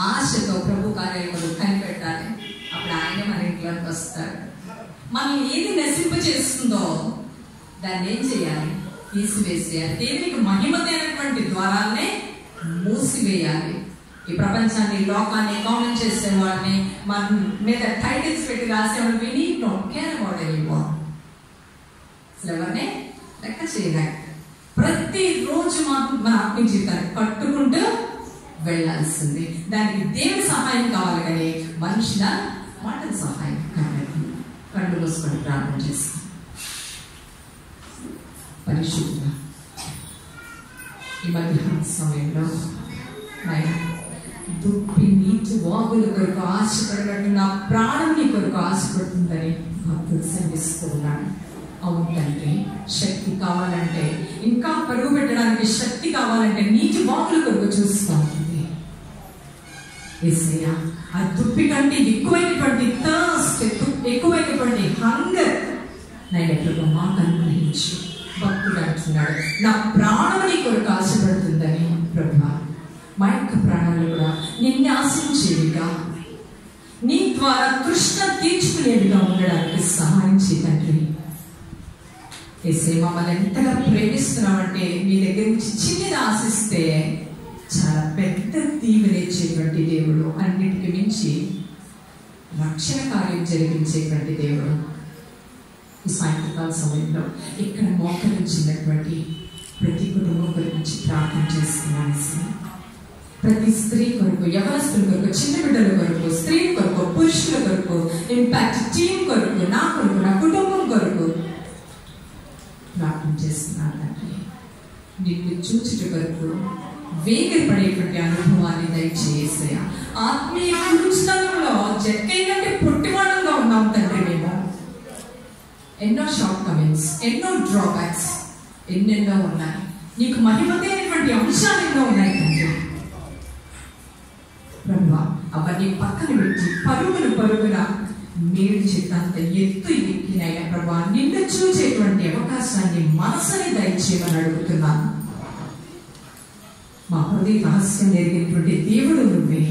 Speaker 1: ఆశతో ప్రభు కార్యాలు కనిపెట్టాలి. అప్పుడు ఆయన మన ఇంట్లోకి వస్తాడు. మనం ఏది నశింప చేస్తుందో దాన్ని ఏం చేయాలి? తీసివేసేయాలి. దేవునికి మహిమతైనటువంటి ద్వారాలనే మూసివేయాలి. ఈ ప్రపంచాన్ని, లోకాన్ని కామెంట్ చేసేవాడిని, మన మీద టైటిల్స్ పెట్టి రాసేవాడు, we need not care about anyone. అసలు ఎవరిని లెక్క చేయలేక ప్రతిరోజు మన ఆత్మీయ జీవితాన్ని కట్టుకుంటూ వెళ్ళాల్సింది. దానికి దేవుడి సహాయం కావాలి కానీ మనుషుల మాటల సహాయం కావాలి. కళ్ళు మూసుకొని ప్రార్థన చేస్తాం. పరిశుద్ధ ఈ మధ్యాహ్న సమయంలో దుప్పి నీటి వాగుల కొరకు ఆశపడినట్టు నా ప్రాణం నీ కొరకు ఆశపడుతుందని భక్తుడు సంధిస్తున్నాడు. అవును తండ్రి, శక్తి కావాలంటే, ఇంకా పరుగు పెట్టడానికి శక్తి కావాలంటే నీటి వాగుల కొరకు చూస్తా ఉంటుంది. ఏసయ్యా, ఆ దుప్పి కంటే ఎక్కువైనటువంటి థర్స్ట్, ఎక్కువైనటువంటి హంగర్ నైనా మాకు అనుగ్రహించు. భక్తుడు అంటున్నాడు, నా ప్రాణం నీ కొరకు ఆశపడుతుందని. ప్రభువా, మా యొక్క ప్రాణాలు కూడా నిన్ను ఆశించేవిగా, నీ ద్వారా తృష్ణ తీర్చుకునేవిగా ఉండడానికి సహాయం చేయండి. యేసయ్య, మమ్మల్ని ఎంతగా ప్రేమిస్తున్నామంటే మీ దగ్గర నుంచి చిన్నది ఆశిస్తే చాలా పెద్ద దీవెనిచ్చేటువంటి దేవుడు, అన్నిటికి మించి రక్షణ కార్యం జరిగించేటువంటి దేవుడు. ఈ సాయంత్రకాల సమయంలో ఇక్కడ మోకరించినటువంటి ప్రతి కుటుంబం గురించి ప్రార్థన చేస్తున్నాను. ప్రతి స్త్రీ కొరకు, యవనస్తుల కొరకు, చిన్న బిడ్డల కొరకు, స్త్రీ కొరకు, పురుషుల కొరకు, ఇంపాక్ట్ టీం కొరకు, నా కొరకు, నా కుటుంబం కొరకు ప్రార్థన చేస్తున్నాను తండ్రి. నిన్ను చూచుట కొరకు వేగపడేటువంటి అనుభవాన్ని దయచేసయ్యా. ఆత్మీయ పురుషులలో జక్కైనంటే పొట్టివాడంగా ఉన్నాం తండ్రి. మేము ఎన్నో షార్ట్ కమింగ్స్, ఎన్నో డ్రాబ్యాక్స్ ఎన్నెన్నో ఉన్నాయి. నీకు మహిమతైనటువంటి అంశాలు ఎన్నో ఉన్నాయి తండ్రి. ప్రభువా, అవన్నీ పక్కన పెట్టి పరుగున మేలు చెట్టంత ఎత్తు ఎక్కినైనా ప్రభువా, నిన్ను చూసేటువంటి అవకాశాన్ని మనసుని దయచేయమని అడుగుతున్నాను. మా హృదయ రహస్యం ఎరిగినటువంటి దేవుడు నువ్వే.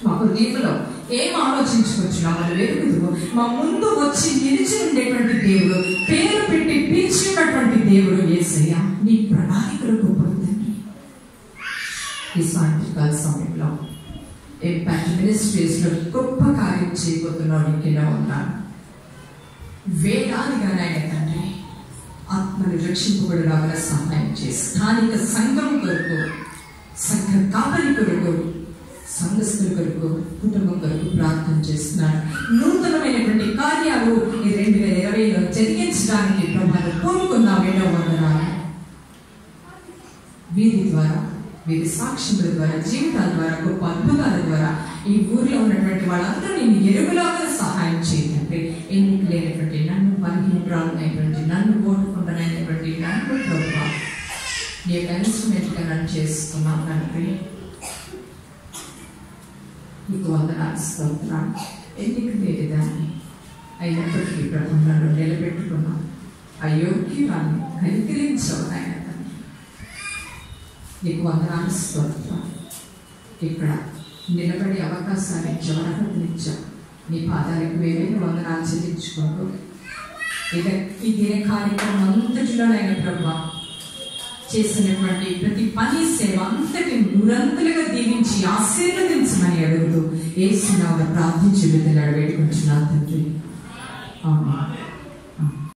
Speaker 1: మా హృదయంలో ఏం ఆలోచించుకొచ్చినామో వెలుగుతూ మా ముందు వచ్చి నిలిచి ఉండేటువంటి దేవుడు, పేరు పెట్టి పిలిచినటువంటి దేవుడు యేసయ్య. నీ ప్రణాళికలు గొప్పదండి. ఈ సాయంత్రకాల సమయంలో ఇంపాక్ట్ మినిస్ట్రీస్ లో గొప్ప కార్యం చేయబోతున్నాడు. ఇంకెలా ఉన్నాను వేలాదిగా నాయన తండ్రి ఆత్మను రక్షింపబడేలాగా సహాయం చేసి స్థానిక సంఘం కొరకు, సంఘ కాపరి కొరకు, సంఘస్థుల కొరకు, కుటుంబం కొరకు ప్రార్థన చేస్తున్నాను. నూతనమైనటువంటి కార్యాలు ఈ 2020లో జరిగించడానికి ప్రభావం కోరుకున్నాం. ఎన్నో వందనాలు. వీరి ద్వారా, వీరి సాక్ష్యముల ద్వారా, జీవితాల ద్వారా, గొప్ప అద్భుతాల ద్వారా ఈ ఊరిలో ఉన్నటువంటి వాళ్ళందరూ నేను ఎరుగులాగా సహాయం చేయండి. ఎన్నిక లేనటువంటి నన్ను, బలహీనరాలైనటువంటి నన్ను, ఓటుకుంటున్నటువంటి నన్ను ప్రభువా నీ యొక్క ఇన్స్ట్రుమెంట్గా నన్ను చేసుకున్నాను తండ్రి. నీకు వందనాలు, స్తోత్రాలు. ఎన్నిక లేని దాన్ని అయినప్పటికీ ప్రభు నన్ను నిలబెట్టుకున్నాను. అయోగ్యురాన్ని కనికరించవు నాయన తండ్రి. నీకు వందనాలు, స్తోత్రాలు. ఇక్కడ నిలబడి అవకాశాన్ని ఇచ్చావు, అర్హతనిచ్చావు. నీ పాదాలకు వేరే వందనాలు చెల్లించుకుంటూ ఇదే కార్యక్రమం అంతటిలోనైనా ప్రభు చేసినటువంటి ప్రతి పని సేవ అంతటి నూరంతులుగా దీవించి ఆశీర్వదించమని అడుగుతూ యేసు నామమున ప్రార్థించి వేడుకుంటున్నాను తండ్రి. ఆమేన్.